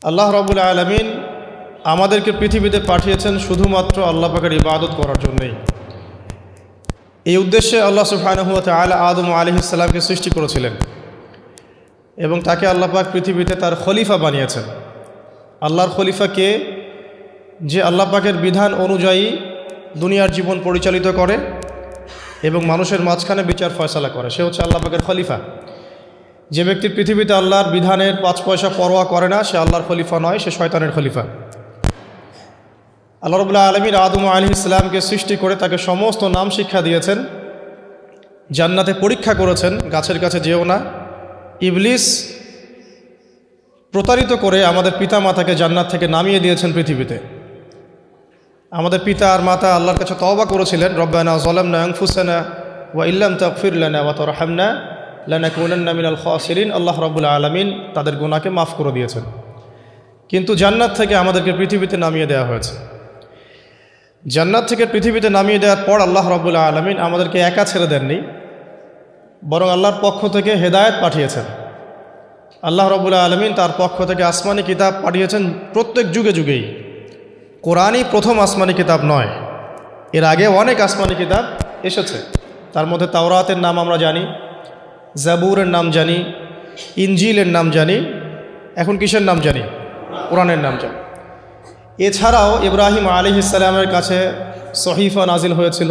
আল্লাহ রাব্বুল আলামিন আমাদেরকে পৃথিবীতে পাঠিয়েছেন শুধুমাত্র আল্লাহ পাকের ইবাদত করার জন্যই। এই উদ্দেশ্যে আল্লাহ সুবহানাহু ওয়া তাআলা আদম আলাইহিস সালামকে সৃষ্টি করেছিলেন এবং তাকে আল্লাহ পাক পৃথিবীতে তার খলিফা বানিয়েছেন। আল্লাহর খলিফা কে? যে আল্লাহ পাকের বিধান অনুযায়ী দুনিয়ার জীবন পরিচালিত করে এবং মানুষের মাঝখানে বিচার ফয়সালা করে, সে হচ্ছে আল্লাহ পাকের খলিফা। যে ব্যক্তি পৃথিবীতে আল্লাহর বিধানের 5 পয়সা পরোয়া করে না, সে আল্লাহর খলিফা নয়, সে শয়তানের খলিফা। আল্লাহ রাব্বুল আলামিন আদম আলাইহিস সালামকে সৃষ্টি করে তাকে সমস্ত নাম শিক্ষা দিয়েছেন, জান্নাতে পরীক্ষা করেছেন, গাছের কাছে যেও না। ইবলিস প্রতারিত করে আমাদের পিতা মাতাকে জান্নাত থেকে নামিয়ে দিয়েছেন পৃথিবীতে। আমাদের পিতা আর মাতা আল্লাহর কাছে তওবা করেছিলেন, রব্বানা যালামনা আনফুসানা ওয়া ইল্লাম তাগফির লানা ওয়া তারহামনা লানাকুনান্না মিনাল খাসিরিন। আল্লাহ রাব্বুল আলামিন তাদের গুনাহকে মাফ করে দিয়েছেন। কিন্তু জান্নাত থেকে আমাদেরকে পৃথিবীতে নামিয়ে দেওয়া হয়েছে। জান্নাত থেকে পৃথিবীতে নামিয়ে দেওয়ার পর আল্লাহ রাব্বুল আলামিন আমাদেরকে একা ছেড়ে দেননি, বরং আল্লাহর পক্ষ থেকে হেদায়েত পাঠিয়েছেন। আল্লাহ রাব্বুল আলামিন তার পক্ষ থেকে আসমানি কিতাব পাঠিয়েছেন প্রত্যেক যুগে যুগেই। কোরআনই প্রথম আসমানি কিতাব নয়, এর আগে অনেক আসমানি কিতাব এসেছে। তার মধ্যে তাওরাতের নাম আমরা জানি, জাবুরের নাম জানি, ইনজিলের নাম জানি, এখন কিসের নাম জানি? কোরআনের নাম জানি। এছাড়াও ইব্রাহিম আলাইহিস সালামের কাছে সহিফা নাজিল হয়েছিল,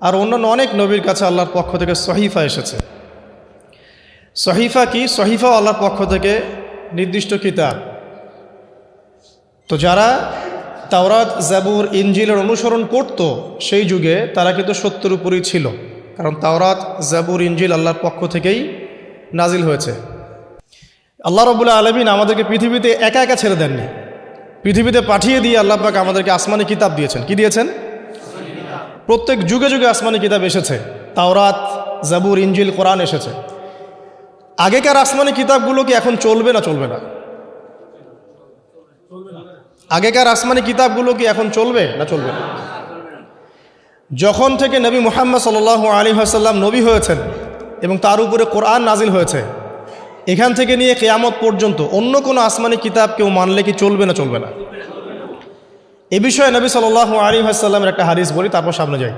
আর অন্যান্য অনেক নবীর কাছে আল্লাহর পক্ষ থেকে সহিফা এসেছে। সহিফা কি? সহিফা আল্লাহর পক্ষ থেকে নির্দিষ্ট কিতাব। তো যারা তাওরাত, জাবুর, ইনজিলের অনুসরণ করত সেই যুগে, তারা কিন্তু সত্যের উপরই ছিল, কারণ তাওরাত, জাবুর, ইনজিল আল্লাহর পক্ষ থেকেই নাজিল হয়েছে। আল্লাহ রাব্বুল আলামিন আমাদেরকে পৃথিবীতে একা একা ছেড়ে দেননি, পৃথিবীতে পাঠিয়ে দিয়ে আল্লাহ পাক আমাদেরকে আসমানি কিতাব দিয়েছেন। কি দিয়েছেন? প্রত্যেক যুগে যুগে আসমানি কিতাব এসেছে, তাওরাত, জাবুর, ইনজিল, কোরআন এসেছে। আগেকার আসমানি কিতাবগুলো কি এখন চলবে না চলবে না? আগেকার আসমানি কিতাবগুলো কি এখন চলবে না চলবে না? যখন থেকে নবী মুহাম্মদ সাল্লাল্লাহু আলাইহি ওয়াসাল্লাম নবী হয়েছেন এবং তার উপরে কোরআন নাজিল হয়েছে, এখান থেকে নিয়ে কিয়ামত পর্যন্ত অন্য কোনো আসমানি কিতাব কেউ মানলে কি চলবে না চলবে না? এ বিষয়ে নবী সাল্লাল্লাহু আলাইহি ওয়াসাল্লামের একটা হাদিস বলি, তারপর সামনে যাই।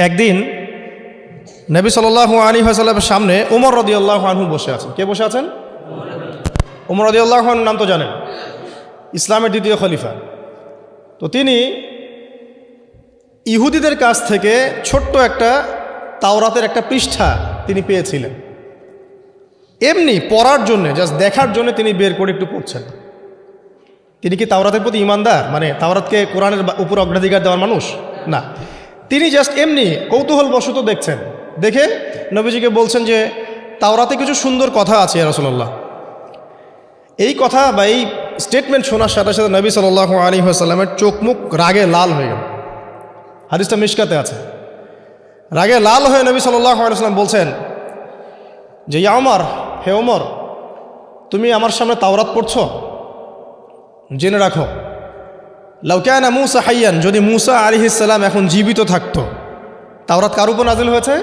একদিন নবী সাল্লাল্লাহু আলাইহি ওয়াসাল্লামের সামনে ওমর রাদিয়াল্লাহু আনহু বসে আছেন। কে বসে আছেন? ওমর রাদিয়াল্লাহু আনহুর নাম তো জানেন, ইসলামের দ্বিতীয় খলিফা। তো তিনি ইহুদিদের কাছ থেকে ছোট্ট একটা তাওরাতের একটা পৃষ্ঠা তিনি পেয়েছিলেন, এমনি পড়ার জন্য, জাস্ট দেখার জন্য তিনি বের করে একটু পড়ছেন। তিনি কি তাওরাতের প্রতি ইমানদার, মানে তাওরাতকে কোরআনের উপর অগ্রাধিকার দেওয়ার মানুষ? না, তিনি জাস্ট এমনি কৌতূহলবশত দেখছেন। দেখে নবীজিকে বলছেন যে তাওরাতে কিছু সুন্দর কথা আছে ইয়া রাসূলুল্লাহ। এই কথা বা এই স্টেটমেন্ট শোনার সাথে সাথে নবী সাল্লাল্লাহু আলাইহি ওয়াসাল্লামের চোখ মুখ রাগে লাল হয়ে গেল। হাদিসটা মিশকাতে আছে। রাগে লাল হয়ে নবী সাল্লাল্লাহু আলাইহি ওয়াসাল্লাম বলছেন যে ইয়া ওমর, হে ওমর, তুমি আমার সামনে তাওরাত পড়ছো? জেনে রাখো, লাউ কানা মূসা হাইয়ান, যদি মূসা আলাইহিস সালাম এখন জীবিত থাকতো। তাওরাত কার উপর নাজিল হয়েছে?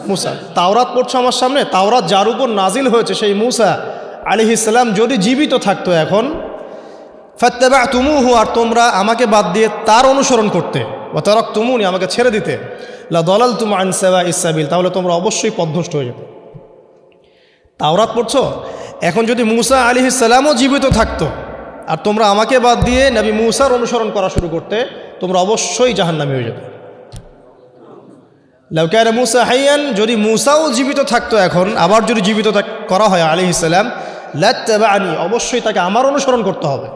মূসা। তাওরাত পড়ছো আমার সামনে, তাওরাত যার উপর নাজিল হয়েছে সেই মূসা আলাইহিস সালাম যদি জীবিত থাকতো এখন, ফাত্তাবা'তুমুহু, আর তোমরা আমাকে বাদ দিয়ে তার অনুসরণ করতে, ওয়া তারাকতুমুনি, আমাকে ছেড়ে দিতে, লা দালালতুম আন সাওয়াইস সাবিল, তাহলে তোমরা অবশ্যই পথভ্রষ্ট হয়ে যেত। তাওরাত পড়ছো, এখন যদি মূসা আলাইহিস সালামও জীবিত থাকতো আর তোমরা আমাকে বাদ দিয়ে নবী মূসার অনুসরণ করা শুরু করতে, তোমরা অবশ্যই জাহান্নামী হয়ে যেত। লাউ কানা মূসা হাইয়ান, যদি মূসাও জীবিত থাকতো এখন, আবার যদি জীবিত করা হয় আলাইহিস সালাম, লাত্তাবা'নি, অবশ্যই তাকে আমার অনুসরণ করতে হবে।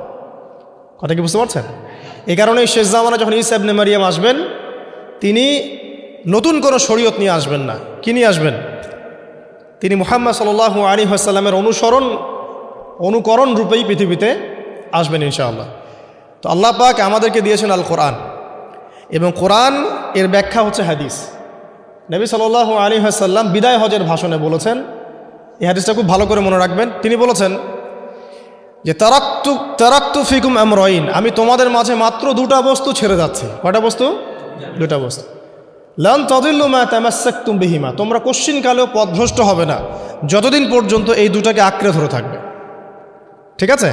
কথা কি বুঝতে পারছেন? এই কারণে শেষ জামানা যখন ঈসা ইবনে মারিয়াম আসবেন, তিনি নতুন কোনো শরীয়ত নিয়ে আসবেন না। কি নিয়ে আসবেন? তিনি মুহাম্মদ সাল্লাল্লাহু আলাইহি ওয়াসাল্লামের অনুকরণ রূপেই পৃথিবীতে আসবেন ইনশাআল্লাহ। তো আল্লাহ পাক আমাদেরকে দিয়েছেন আল কোরআন, এবং কোরআন এর ব্যাখ্যা হচ্ছে হাদিস। নবী সাল্লাল্লাহু আলাইহি ওয়াসাল্লাম বিদায় হজের ভাষণে বলেছেন, এই হাদিসটা খুব ভালো করে মনে রাখবেন। তিনি বলেছেন যে তারাকতু ফিকুম আমরাইন, আমি তোমাদের মাঝে মাত্র দুটা বস্তু ছেড়ে যাচ্ছি। কয়টা বস্তু? দুটা বস্তু। লান তাদিল্লু মা তামাসসাকতুম বিহিমা, তোমরা কোশ্চিনকালেও পথভ্রষ্ট হবে না যতদিন পর্যন্ত এই দুটাকে আঁকড়ে ধরে থাকবে। ঠিক আছে?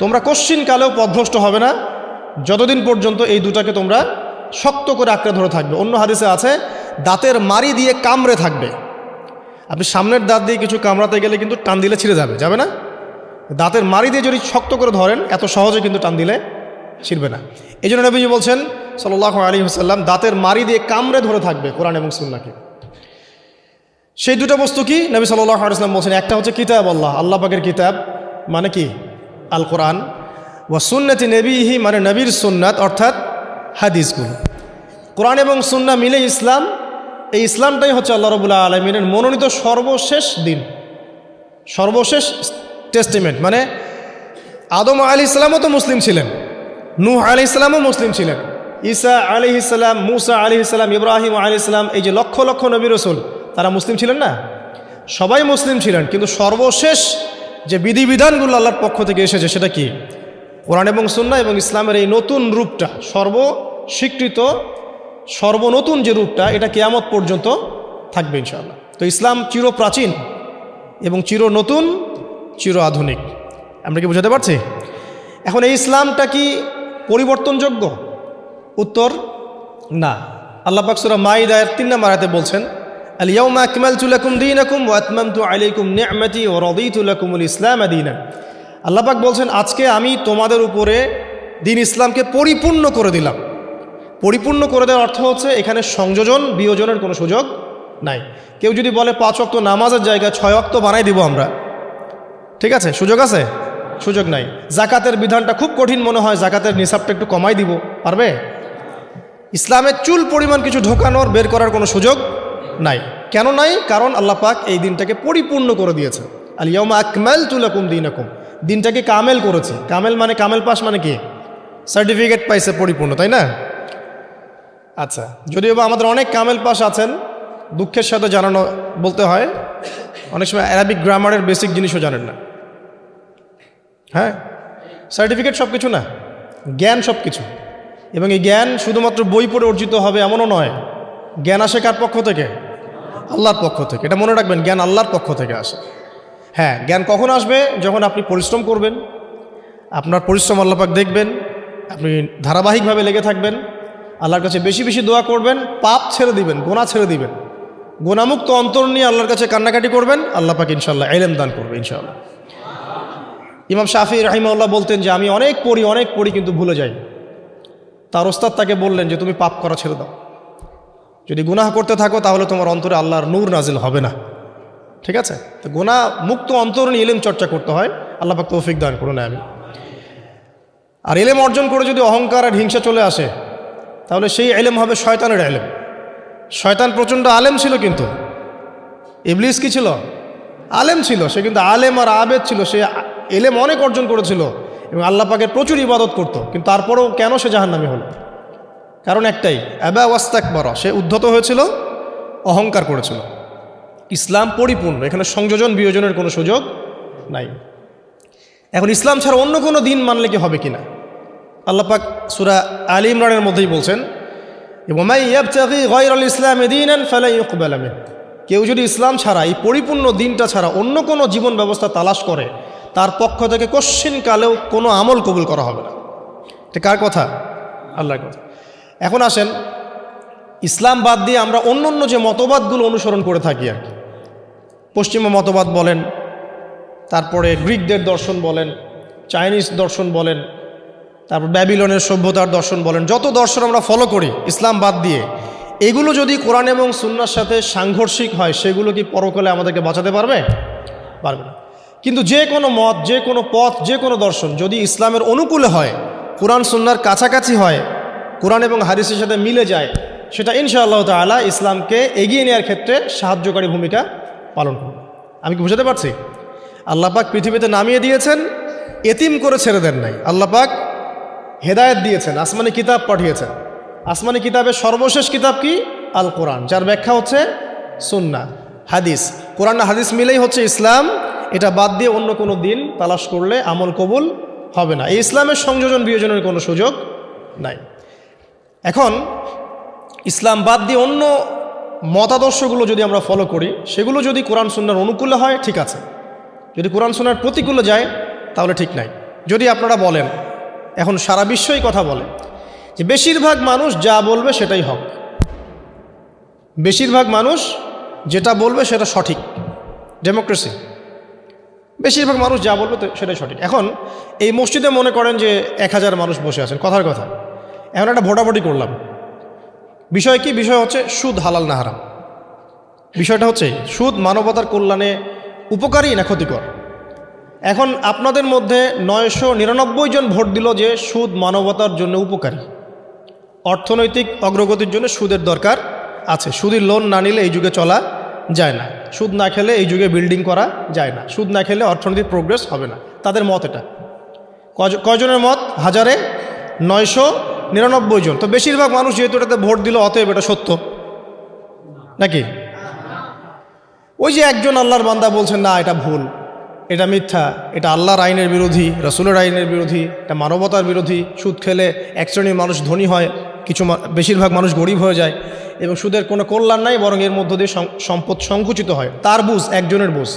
তোমরা কশ্চিনকালেও পথভ্রষ্ট হবে না যতদিন পর্যন্ত এই দুটাকে তোমরা শক্ত করে আঁকড়ে ধরে থাকবে। অন্য হাদিসে আছে দাঁতের মাড়ি দিয়ে কামড়ে থাকবে। আপনি সামনের দাঁত দিয়ে কিছু কামড়াতে গেলে কিন্তু টান দিলে ছিঁড়ে যাবে না? দাঁতের মাড়ি দিয়ে যদি শক্ত করে ধরেন এত সহজে কিন্তু টান দিলে ছিঁড়বে না। এই জন্য নবীজি বলছেন সাল্লাল্লাহু আলাইহি ওয়াসাল্লাম দাঁতের মাড়ি দিয়ে কামড়ে ধরে থাকবে কোরআন এবং সুন্নাহকে। সেই দুটো বস্তু কি নবী সাল্লাল্লাহু আলাইহি ওয়াসাল্লাম বলছেন, একটা হচ্ছে কিতাব আল্লাহ পাকের কিতাব মানে কি আল কোরআন, ওয়া সুন্নতি নবীহি মানে নবীর সুন্নাত অর্থাৎ হাদিসগুলো। কোরআন এবং সুন্নাহ মিলে ইসলাম। এই ইসলামটাই হচ্ছে আল্লাহ রাব্বুল আলামিনের মনোনীত সর্বশেষ দিন, সর্বশেষ টেস্টিমেন্ট। মানে আদম আলাইহিস সালামও তো মুসলিম ছিলেন, নূহ আলাইহিস সালামও মুসলিম ছিলেন, ঈসা আলাইহিস সালাম, মূসা আলাইহিস সালাম, ইব্রাহিম আলাইহিস সালাম, এই যে লক্ষ লক্ষ নবী রাসূল তারা মুসলিম ছিলেন না? সবাই মুসলিম ছিলেন, কিন্তু সর্বশেষ যে বিধিবিধানগুলো আল্লাহর পক্ষ থেকে এসেছে সেটা কি? কোরআন এবং সুন্নাহ এবং ইসলামের এই নতুন রূপটা, সর্বস্বীকৃত সর্বনতুন যে রূপটা, এটা কিয়ামত পর্যন্ত থাকবে ইনশাআল্লাহ। তো ইসলাম চির প্রাচীন এবং চির নতুন, চির আধুনিক। আমরা কি বুঝাতে পারছি? এখন এই ইসলামটা কি পরিবর্তনযোগ্য? উত্তর না। আল্লাহ পাক সূরা মাইদার 3 নম্বর আয়াতে বলছেন, আল ইয়াউমা আকমালতু লাকুম দীনাকুম ওয়া আতমামতু আলাইকুম নি'মাতি ওয়া রাদিতু লাকুমুল ইসলাম দীনান। আল্লাহ পাক বলছেন আজকে আমি তোমাদের উপরে দিন ইসলামকে পরিপূর্ণ করে দিলাম। পরিপূর্ণ করে দেওয়ার অর্থ হচ্ছে এখানে সংযোজন বিয়োজনের কোনো সুযোগ নাই। কেউ যদি বলে 5 ওয়াক্ত নামাজের জায়গায় 6 ওয়াক্ত বানাই দিব আমরা, ঠিক আছে? সুযোগ আছে? সুযোগ নাই। জাকাতের বিধানটা খুব কঠিন মনে হয়, জাকাতের নিসাবটা একটু কমাই দিব, পারবে? ইসলামের চুল পরিমাণ কিছু ঢোকানোর বের করার কোনো সুযোগ নাই। কেন নাই? কারণ আল্লাহ পাক এই দিনটাকে পরিপূর্ণ করে দিয়েছে। আল ইয়াউমা আকমালতু লাকুম দীনাকুম, দিনটাকে কামেল করেছে। কামেল মানে কামেল পাস মানে কি? সার্টিফিকেট পাইছে পরিপূর্ণ, তাই না? আচ্ছা, যদিও বা আমাদের অনেক কামেল পাস আছেন, দুঃখের সাথে জানানো বলতে হয় অনেক সময় অ্যারাবিক গ্রামারের বেসিক জিনিসও জানেন না। হ্যাঁ, সার্টিফিকেট সব কিছু না, জ্ঞান সব কিছু। এবং এই জ্ঞান শুধুমাত্র বই পড়ে অর্জিত হবে এমনও নয়। জ্ঞান আসে কার পক্ষ থেকে? আল্লাহর পক্ষ থেকে। এটা মনে রাখবেন, জ্ঞান আল্লাহর পক্ষ থেকে আসে। হ্যাঁ, জ্ঞান কখন আসবে? যখন আপনি পরিশ্রম করবেন, আপনার পরিশ্রম আল্লাহ পাক দেখবেন, আপনি ধারাবাহিকভাবে লেগে থাকবেন, আল্লাহর কাছে বেশি বেশি দোয়া করবেন, পাপ ছেড়ে দিবেন, গোনা ছেড়ে দিবেন, গোনামুক্ত অন্তর নিয়ে আল্লাহর কাছে কান্নাকাটি করবেন, আল্লাহ পাক ইনশাআল্লাহ ইলম দান করবে ইনশাআল্লাহ। ইমাম শাফি রাহিমাহুল্লাহ বলতেন যে আমি অনেক পড়ি কিন্তু ভুলে যাই। তার ওস্তাদ তাকে বললেন যে তুমি পাপ করা ছেড়ে দাও, যদি গুনাহ করতে থাকো তাহলে তোমার অন্তরে আল্লাহর নূর নাজিল হবে না। ঠিক আছে? তো গুনাহ মুক্ত অন্তর নিয়ে ইলম চর্চা করতে হয়। আল্লাহ পাক তৌফিক দান করুন, আমিন। আর ইলম অর্জন করে যদি অহংকার আর হিংসা চলে আসে তাহলে সেই ইলম হবে শয়তানের ইলম। শয়তান প্রচণ্ড আলেম ছিল, কিন্তু ইবলিস কি ছিল? আলেম ছিল। সে কিন্তু আলেম আর আবেদ ছিল, সে ইলম অনেক অর্জন করেছিল এবং আল্লাহ পাকের প্রচুর ইবাদত করত, কিন্তু তারপরেও কেন সে জাহান্নামী হলো? কারণ একটাই, আবা ওয়াস্তাকবারা, সে উদ্ধত হয়েছিল, অহংকার করেছিল। ইসলাম পরিপূর্ণ, এখানে সংযোজন বিয়োজনের কোনো সুযোগ নাই। এখন ইসলাম ছাড়া অন্য কোনো দিন মানলে কি হবে কিনা? আল্লাহ পাক সূরা আলী ইমরানের মধ্যেই বলছেন, ওয়ামাই ইয়াবতাগি গায়রাল ইসলামি দীনান ফালা ইউকবালা মিন। কেউ যদি ইসলাম ছাড়া, এই পরিপূর্ণ দিনটা ছাড়া অন্য কোনো জীবন ব্যবস্থা তালাশ করে, তার পক্ষ থেকে কশ্চিনকালেও কোনো আমল কবুল করা হবে না। এটা কার কথা? আল্লাহর কথা। এখন আসেন, ইসলাম বাদ দিয়ে আমরা অন্য অন্য যে মতবাদগুলো অনুসরণ করে থাকি আর কি, পশ্চিমা মতবাদ বলেন, তারপরে গ্রিকদের দর্শন বলেন, চাইনিজ দর্শন বলেন, তারপর ব্যাবিলনের সভ্যতার দর্শন বলেন, যত দর্শন আমরা ফলো করি ইসলাম বাদ দিয়ে, এগুলো যদি কোরআন এবং সুন্নাহর সাথে সাংঘর্ষিক হয়, সেগুলো কি পরকালে আমাদেরকে বাঁচাতে পারবে? পারবে না। কিন্তু যে কোনো মত, যে কোনো পথ, যে কোনো দর্শন যদি ইসলামের অনুকূলে হয়, কোরআন সুন্নাহর কাছাকাছি হয়, কোরআন এবং হাদিসের সাথে মিলে যায়, সেটা ইনশাআল্লাহ তাআলা ইসলামকে এগিয়ে নেওয়ার ক্ষেত্রে সাহায্যকারী ভূমিকা পালন করবে। আমি কি বুঝাতে পারছি? আল্লাহ পাক পৃথিবীতে নামিয়ে দিয়েছেন, এতিম করে ছেড়ে দেন নাই। আল্লাহ পাক হেদায়েত দিয়েছেন, আসমানি কিতাব পাঠিয়েছেন। আসমানি কিতাবের সর্বশেষ কিতাব কি? আল কোরআন, যার ব্যাখ্যা হচ্ছে সুন্নাহ, হাদিস। কোরআন আর হাদিস মিলেই হচ্ছে ইসলাম। এটা বাদ দিয়ে অন্য কোনো দিন তালাশ করলে আমল কবুল হবে না। এই ইসলামের সংযোজন বিয়োজনের কোনো সুযোগ নাই। এখন ইসলাম বাদ দিয়ে অন্য মতাদর্শগুলো যদি আমরা ফলো করি, সেগুলো যদি কোরআন সুন্নাহর অনুকূলে হয় ঠিক আছে, যদি কোরআন সুন্নাহর প্রতিকূলে যায় তাহলে ঠিক নাই। যদি আপনারা বলেন, এখন সারা বিশ্বই কথা বলে যে বেশিরভাগ মানুষ যা বলবে সেটাই হক, বেশিরভাগ মানুষ যেটা বলবে সেটা সঠিক, ডেমোক্রেসি, বেশিরভাগ মানুষ যা বলবে সেটাই সঠিক। এখন এই মসজিদে মনে করেন যে 1000 মানুষ বসে আছেন, কথার কথা, এখন একটা ভোটাভুটি করলাম, বিষয় কি? বিষয় হচ্ছে সুদ হালাল না হারাম। বিষয়টা হচ্ছে সুদ মানবতার কল্যাণে উপকারী না ক্ষতিকর। এখন আপনাদের মধ্যে 999 জন ভোট দিল যে সুদ মানবতার জন্য উপকারী, অর্থনৈতিক অগ্রগতির জন্য সুদের দরকার আছে, সুদের লোন না নিলে এই যুগে চলা যায় না, সুদ না খেলে এই যুগে বিল্ডিং করা যায় না, সুদ না খেলে অর্থনৈতিক প্রোগ্রেস হবে না। তাদের মত এটা। কয়জনের মত? 1999 জন। তো বেশিরভাগ মানুষ যেহেতু এটাতে ভোট দিল, অতএব এটা সত্য নাকি? ওই যে একজন আল্লাহর বান্দা বলছেন না এটা ভুল, এটা মিথ্যা, এটা আল্লাহর আইনের বিরোধী, রাসূলের আইনের বিরোধী, এটা মানবতার বিরোধী, সুদ খেলে এক শ্রেণীর মানুষ ধনী হয়, বেশিরভাগ মানুষ গরিব হয়ে যায়, এবং সুদের কোনো কল্যাণ নাই, বরং এর মধ্য দিয়ে সম্পদ সংকুচিত হয়। তার বুঝ, একজনের বুঝ।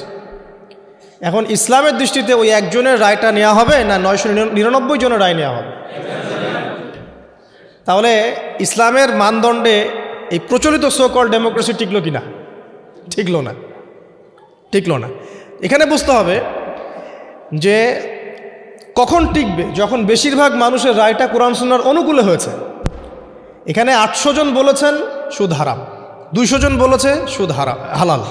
এখন ইসলামের দৃষ্টিতে ওই একজনের রায়টা নেওয়া হবে না 999 জনের রায় নেওয়া হবে? তাহলে ইসলামের মানদণ্ডে এই প্রচলিত সো-কল্ড ডেমোক্রেসি টিকলো কিনা? টিকলো না, টিকলো না। এখানে বুঝতে হবে যে কখন টিকবে, যখন বেশিরভাগ মানুষের রায়টা কোরআন সুন্নাহর অনুকূলে হয়েছে। এখানে 800 জন বলেছেন সুদ হারাম, 200 জন বলেছে সুদ হালাল,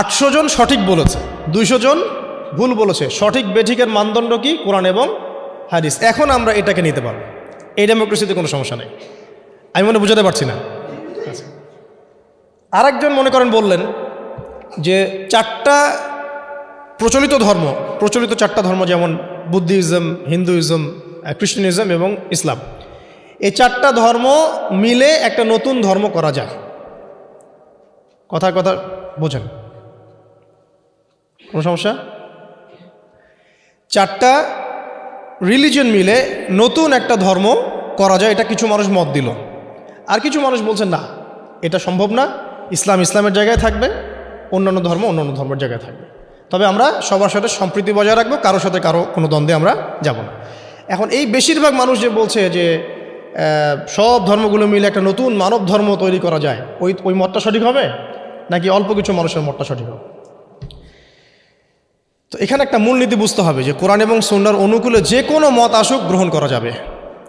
800 জন সঠিক বলেছে, 200 জন ভুল বলেছে। সঠিক বেঠিকের মানদণ্ড কি? কোরআন এবং হাদিস। এখন আমরা এটাকে নিতে পারবো, এই ডেমোক্রেসিতে কোনো সমস্যা নেই। আমি মনে বুঝাতে পারছি না। আরেকজন মনে করেন বললেন যে 4টা প্রচলিত ধর্ম, প্রচলিত 4টা ধর্ম যেমন বুদ্ধিজম, হিন্দুইজম, খ্রিস্টানিজম এবং ইসলাম, এই 4টা ধর্ম মিলে একটা নতুন ধর্ম করা যায়। কথার কথা বোঝেন? কোনো সমস্যা? 4টা রিলিজিয়ন মিলে নতুন একটা ধর্ম করা যায়, এটা কিছু মানুষ মত দিল। আর কিছু মানুষ বলছেন না, এটা সম্ভব না, ইসলাম ইসলামের জায়গায় থাকবে, অন্যান্য ধর্ম অন্যান্য ধর্মের জায়গায় থাকবে। তবে আমরা সবার সাথে সম্প্রীতি বজায় রাখবো, কারোর সাথে কারো কোনো দ্বন্দ্বে আমরা যাব না। এখন এই বেশিরভাগ মানুষ যে বলছে যে সব ধর্মগুলো মিলে একটা নতুন মানব ধর্ম তৈরি করা যায়, ওই মতটা সঠিক হবে নাকি অল্প কিছু মানুষের মতটা সঠিক হবে? তো এখানে একটা মূলনীতি বুঝতে হবে যে কোরআন এবং সুন্নাহর অনুকূলে যে কোনো মত আসুক গ্রহণ করা যাবে,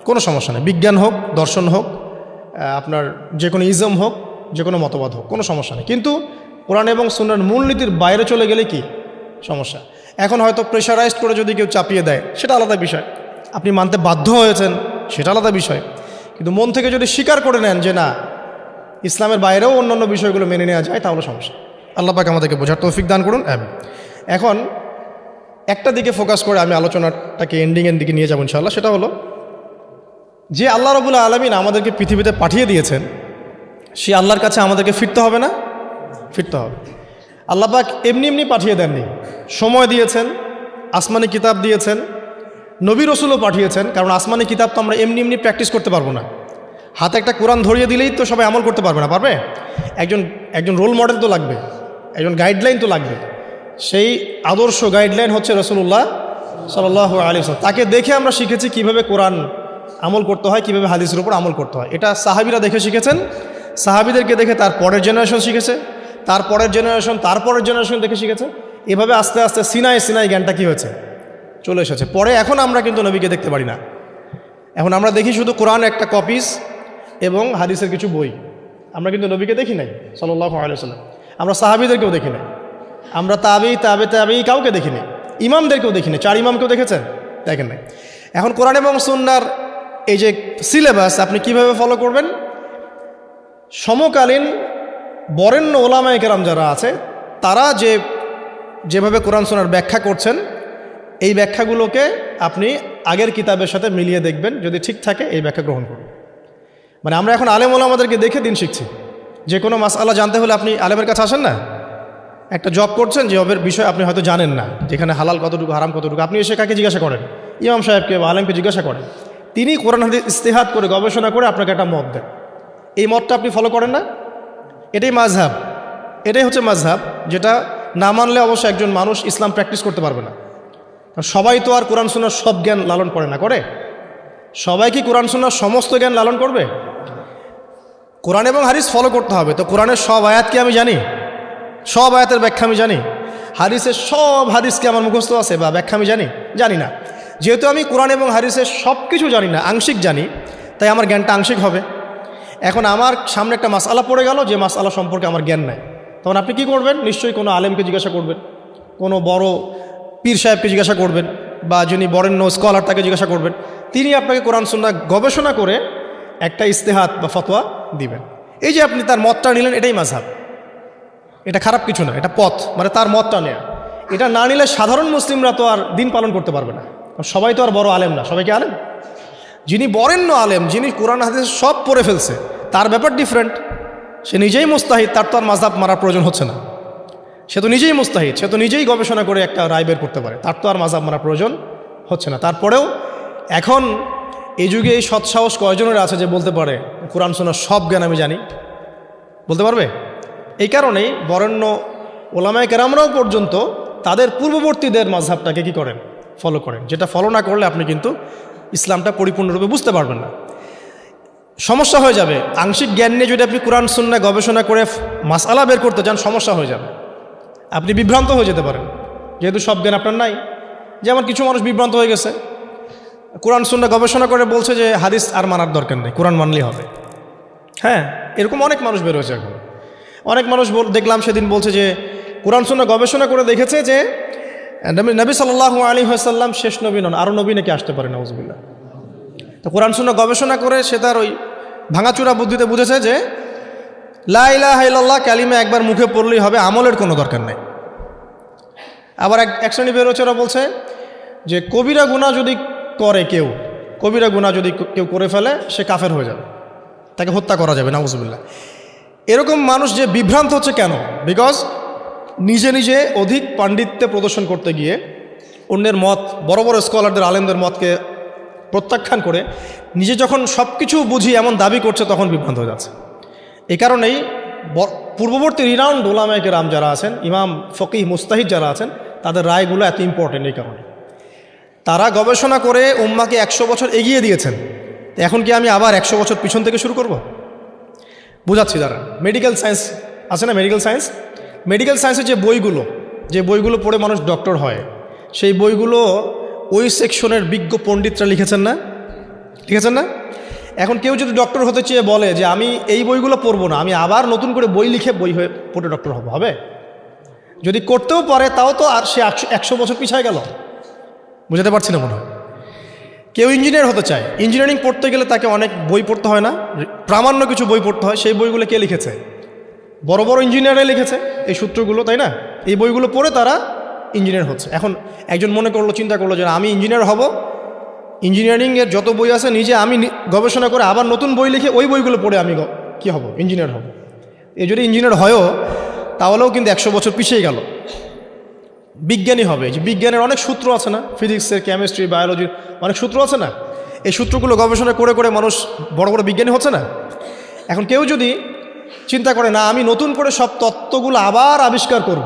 কোনো সমস্যা নেই। বিজ্ঞান হোক, দর্শন হোক, আপনার যে কোনো ইজম হোক, যে কোনো মতবাদ হোক, কোনো সমস্যা নেই। কিন্তু কোরআন এবং সুন্নাহর মূলনীতির বাইরে চলে গেলে কি সমস্যা? এখন হয়তো প্রেশারাইজড করে যদি কেউ চাপিয়ে দেয়, সেটা আলাদা বিষয়, আপনি মানতে বাধ্য হয়েছেন, সেটা আলাদা বিষয়। কিন্তু মন থেকে যদি স্বীকার করে নেন যে না, ইসলামের বাইরেও অন্যান্য বিষয়গুলো মেনে নেওয়া যায়, তাহলে সমস্যা। আল্লাহ পাক আমাদেরকে বোঝার তৌফিক দান করুন। এখন একটা দিকে ফোকাস করে আমি আলোচনাটাকে এন্ডিংয়ের দিকে নিয়ে যাব ইনশাআল্লাহ। সেটা হলো যে আল্লাহ রাব্বুল আলামিন আমাদেরকে পৃথিবীতে পাঠিয়ে দিয়েছেন, সে আল্লাহর কাছে আমাদেরকে ফিরতে হবে না? ফিরতে হবে। আল্লাহ পাক এমনি এমনি পাঠিয়ে দেননি, সময় দিয়েছেন, আসমানি কিতাব দিয়েছেন, নবী রসুলও পাঠিয়েছেন। কারণ আসমানি কিতাব তো আমরা এমনি এমনি প্র্যাকটিস করতে পারবো না। হাতে একটা কোরআন ধরিয়ে দিলেই তো সবাই আমল করতে পারবে না, পারবে? একজন রোল মডেল তো লাগবে, একজন গাইডলাইন তো লাগবে। সেই আদর্শ গাইডলাইন হচ্ছে রাসূলুল্লাহ সাল্লাল্লাহু আলাইহি ওয়াসাল্লাম। তাকে দেখে আমরা শিখেছি কিভাবে কোরআন আমল করতে হয়, কিভাবে হাদিসের উপর আমল করতে হয়। এটা সাহাবীরা দেখে শিখেছেন, সাহাবীদেরকে দেখে তার পরের জেনারেশন শিখেছে, তার পরের জেনারেশন তার পরের জেনারেশন দেখে শিখেছে। এভাবে আস্তে আস্তে সিনাই জ্ঞানটা কী হয়েছে, চলে এসেছে। পরে এখন আমরা কিন্তু নবীকে দেখতে পারি না, এখন আমরা দেখি শুধু কোরআন একটা কপিস এবং হাদিসের কিছু বই। আমরা কিন্তু নবীকে দেখি নাই সাল্লাল্লাহু আলাইহি ওয়াসাল্লাম, আমরা সাহাবীদেরকেও দেখি নাই, আমরা তাবেই কাউকে দেখি নাই, ইমামদেরকেও দেখি নাই। 4 ইমামকেও দেখেছেন? দেখেন নাই। এখন কোরআন এবং সুন্নাহর এই যে সিলেবাস আপনি কিভাবে ফলো করবেন? সমকালীন বরেণ্য ওলামায়ে কেরাম যারা আছে, তারা যেভাবে কোরআন সুন্নাহর ব্যাখ্যা করছেন, এই ব্যাখ্যাগুলোকে আপনি আগের কিতাবের সাথে মিলিয়ে দেখবেন, যদি ঠিক থাকে এই ব্যাখ্যা গ্রহণ করুন। মানে আমরা এখন আলেম ওলামাদেরকে দেখে দিন শিখছি। যে কোনো মাসআলা জানতে হলে আপনি আলেমের কাছে আসেন না? একটা জব করছেন, জবের বিষয় আপনি হয়তো জানেন না, যেখানে হালাল কতটুকু হারাম কতটুকু, আপনি এসে কাকে জিজ্ঞাসা করেন? ইমাম সাহেবকে বা আলেমকে জিজ্ঞাসা করেন, তিনি কোরআন হাদিস ইস্তেহাদ করে গবেষণা করে আপনাকে একটা মত দেন। এই মতটা আপনি ফলো করেন না? এটাই মাযহাব, এটাই হচ্ছে মাযহাব, যেটা না মানলে অবশ্যই একজন মানুষ ইসলাম প্র্যাকটিস করতে পারবে না। সবাই তো আর কোরআন সুন্নাহর সব জ্ঞান লালন করে না, করে? সবাই কি কোরআন সুন্নাহর সমস্ত জ্ঞান লালন করবে? কোরআন এবং হাদিস ফলো করতে হবে। তো কোরআনের সব আয়াত কি আমি জানি? সব আয়াতের ব্যাখ্যা আমি জানি? হাদিসের সব হাদিস কি আমার মুখস্থ আছে বা ব্যাখ্যা আমি জানি? জানি না। যেহেতু আমি কোরআন এবং হাদিসের সব কিছু জানি না, আংশিক জানি, তাই আমার জ্ঞানটা আংশিক হবে। এখন আমার সামনে একটা মাসআলা পড়ে গেল, যে মাসআলা সম্পর্কে আমার জ্ঞান নাই, তখন আপনি কি করবেন? নিশ্চয়ই কোনো আলেমকে জিজ্ঞাসা করবেন, কোনো বড় পীর সাহেবকে জিজ্ঞাসা করবেন, বা যিনি বরেণ্য স্কলার তাকে জিজ্ঞাসা করবেন। তিনি আপনাকে কোরআন সুন্নাহ গবেষণা করে একটা ইস্তেহাত বা ফতোয়া দিবেন। এই যে আপনি তার মতটা নিলেন, এটাই মাযহাব। এটা খারাপ কিছু না, এটা পথ, মানে তার মতটা নেয়া। এটা না নিলে সাধারণ মুসলিমরা তো আর দিন পালন করতে পারবে না। সবাই তো আর বড় আলেম না। সবাই কি আলেম? যিনি বরেণ্য আলেম, যিনি কোরআন হাদিস সব পড়ে ফেলছে, তার ব্যাপার ডিফারেন্ট। সে নিজেই মুস্তাহিদ, তার তো আর মাযহাব মারার প্রয়োজন হচ্ছে না। সে তো নিজেই মুস্তাহিদ, সে তো নিজেই গবেষণা করে একটা রায় বের করতে পারে, তার তো আর মাযহাব মারার প্রয়োজন হচ্ছে না। তারপরেও এখন এই যুগে এই সৎসাহস কয়জনের আছে যে বলতে পারে কোরআন সুন্নাহর সব জ্ঞান আমি জানি? বলতে পারবে? এই কারণেই বরেণ্য ওলামায়ে কেরামরাও পর্যন্ত তাদের পূর্ববর্তীদের মাযহাবটাকে কি করেন? ফলো করেন। যেটা ফলো না করলে আপনি কিন্তু ইসলামটা পরিপূর্ণরূপে বুঝতে পারবেন না। সমস্যা হয়ে যাবে। আংশিক জ্ঞান নিয়ে যদি আপনি কোরআন সুন্নাহ গবেষণা করে মাসআলা বের করতে চান, সমস্যা হয়ে যাবে। আপনি বিভ্রান্ত হয়ে যেতে পারেন, যেহেতু সব জ্ঞান আপনার নাই। যেমন কিছু মানুষ বিভ্রান্ত হয়ে গেছে, কোরআন সুন্নাহ গবেষণা করে বলছে যে হাদিস আর মানার দরকার নেই, কোরআন মানলেই হবে। হ্যাঁ, এরকম অনেক মানুষ বের হয়েছে এখন। অনেক মানুষ দেখলাম সেদিন বলছে যে কোরআন সুন্নাহ গবেষণা করে দেখেছে যে নবী সাল্লাল্লাহু আলাইহি ওয়াসাল্লাম শেষ নবী নন, আরও নবী নাকি আসতে পারে, নাউজুবিল্লাহ। তো কোরআন সুন্নাহ গবেষণা করে সে তার ওই ভাঙাচুরা বুদ্ধিতে বুঝেছে যে লা ইলাহা ইল্লাল্লাহ কালিমা একবার মুখে পড়লেই হবে, আমলের কোনো দরকার নেই। আবার এক শ্রেণী বেরোচ্ছে, ওরা বলছে যে কবিরা গুনাহ যদি করে কেউ, কবিরা গুনাহ যদি কেউ করে ফেলে, সে কাফের হয়ে যাবে, তাকে হত্যা করা যাবে, নাউজুবিল্লাহ। এরকম মানুষ যে বিভ্রান্ত হচ্ছে কেন? বিকজ নিজে নিজে অধিক পাণ্ডিত্যে প্রদর্শন করতে গিয়ে অন্যের মত, বড় বড় স্কলারদের আলেমদের মতকে প্রত্যাখ্যান করে নিজে যখন সব কিছু বুঝি এমন দাবি করছে, তখন বিভ্রান্ত হয়ে যাচ্ছে। এই কারণেই পূর্ববর্তী রিনাউন্ড উলামায়ে কেরাম যারা আছেন, ইমাম, ফকিহ, মুস্তাহিদ যারা আছেন, তাদের রায়গুলো এত ইম্পর্টেন্ট। এই কারণে তারা গবেষণা করে উম্মাকে 100 বছর এগিয়ে দিয়েছেন। এখন কি আমি আবার 100 বছর পিছন থেকে শুরু করব? বুঝাচ্ছি দ্বারা। মেডিকেল সায়েন্স আছে না, মেডিকেল সায়েন্স, মেডিকেল সায়েন্সের যে বইগুলো পড়ে মানুষ ডক্টর হয়, সেই বইগুলো ওই সেকশনের বিজ্ঞ পণ্ডিতরা লিখেছেন না? এখন কেউ যদি ডক্টর হতে চেয়ে বলে যে আমি এই বইগুলো পড়বো না, আমি আবার নতুন করে বই লিখে বই হয়ে পড়ে ডক্টর হবে? যদি করতেও পারে, তাও তো আর সে 100 বছর পিছায় গেল। বুঝতে পারছি না মনে হয়। কেউ ইঞ্জিনিয়ার হতে চায়, ইঞ্জিনিয়ারিং পড়তে গেলে তাকে অনেক বই পড়তে হয় না? প্রামাণ্য কিছু বই পড়তে হয়। সেই বইগুলো কে লিখেছে? বড় বড় ইঞ্জিনিয়াররাই লিখেছে এই সূত্রগুলো, তাই না? এই বইগুলো পড়ে তারা ইঞ্জিনিয়ার হচ্ছে। এখন একজন চিন্তা করলো যে আমি ইঞ্জিনিয়ার হব, ইঞ্জিনিয়ারিংয়ের যত বই আছে নিজে আমি গবেষণা করে আবার নতুন বই লিখে ওই বইগুলো পড়ে আমি কি হব? ইঞ্জিনিয়ার হব। এ যদি ইঞ্জিনিয়ার হয়ও, তাহলেও কিন্তু 100 বছর পিছিয়ে গেল। বিজ্ঞানী হবে, যে বিজ্ঞানের অনেক সূত্র আছে না, ফিজিক্সের, কেমিস্ট্রি, বায়োলজির অনেক সূত্র আছে না? এই সূত্রগুলো গবেষণা করে করে মানুষ বড় বড় বিজ্ঞানী হচ্ছে না? এখন কেউ যদি চিন্তা করে না, আমি নতুন করে সব তত্ত্বগুলো আবার আবিষ্কার করে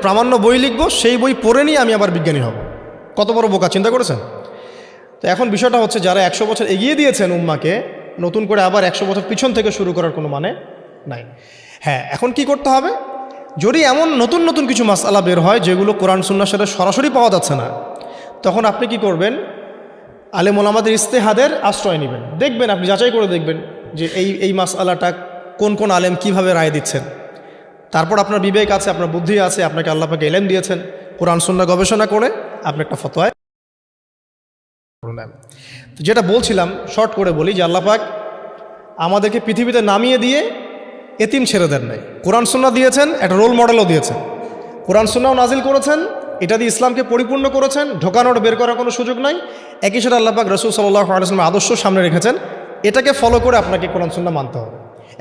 প্রামাণ্য বই লিখব, সেই বই পড়ে নিয়ে আমি আবার বিজ্ঞানী হব, কত বড় বোকা! চিন্তা করেছেন? তো এখন বিষয়টা হচ্ছে, যারা 100 বছর এগিয়ে দিয়েছেন উম্মাকে, নতুন করে আবার 100 বছর পিছন থেকে শুরু করার কোনো মানে নাই। হ্যাঁ, এখন কি করতে হবে? যদি এমন নতুন নতুন কিছু মাসআলা বের হয় যেগুলো কোরআন সুন্নাহর সাথে সরাসরি পাওয়া যাচ্ছে না, তখন আপনি কি করবেন? আলেম ওলামাদের ইস্তেহাদের আশ্রয় নেবেন। দেখবেন, আপনি যাচাই করে দেখবেন যে এই মাসআলাটা কোন কোন আলেম কিভাবে রায় দিচ্ছেন। তারপর আপনার বিবেক আছে, আপনার বুদ্ধি আছে, আপনাকে আল্লাহ পাক ইলম দিয়েছেন, কোরআন সুন্নাহ গবেষণা করে আপনি একটা ফতোয়ায় নেন। তো যেটা বলছিলাম, শর্ট করে বলি, যে আল্লাহ পাক আমাদেরকে পৃথিবীতে নামিয়ে দিয়ে এতিম ছেড়ে দেন নাই। কোরআন সুন্নাহ দিয়েছেন, একটা রোল মডেলও দিয়েছেন। কোরআন সুন্নাহ নাজিল করেছেন, এটা দিয়ে ইসলামকে পরিপূর্ণ করেছেন, ঢোকানোর বের করার কোনো সুযোগ নাই। একই সাথে আল্লাহ পাক রাসূল সাল্লাল্লাহু আলাইহি ওয়াসাল্লামের আদর্শ সামনে রেখেছেন, এটাকে ফলো করে আপনাকে কোরআন সুন্নাহ মানতে হবে।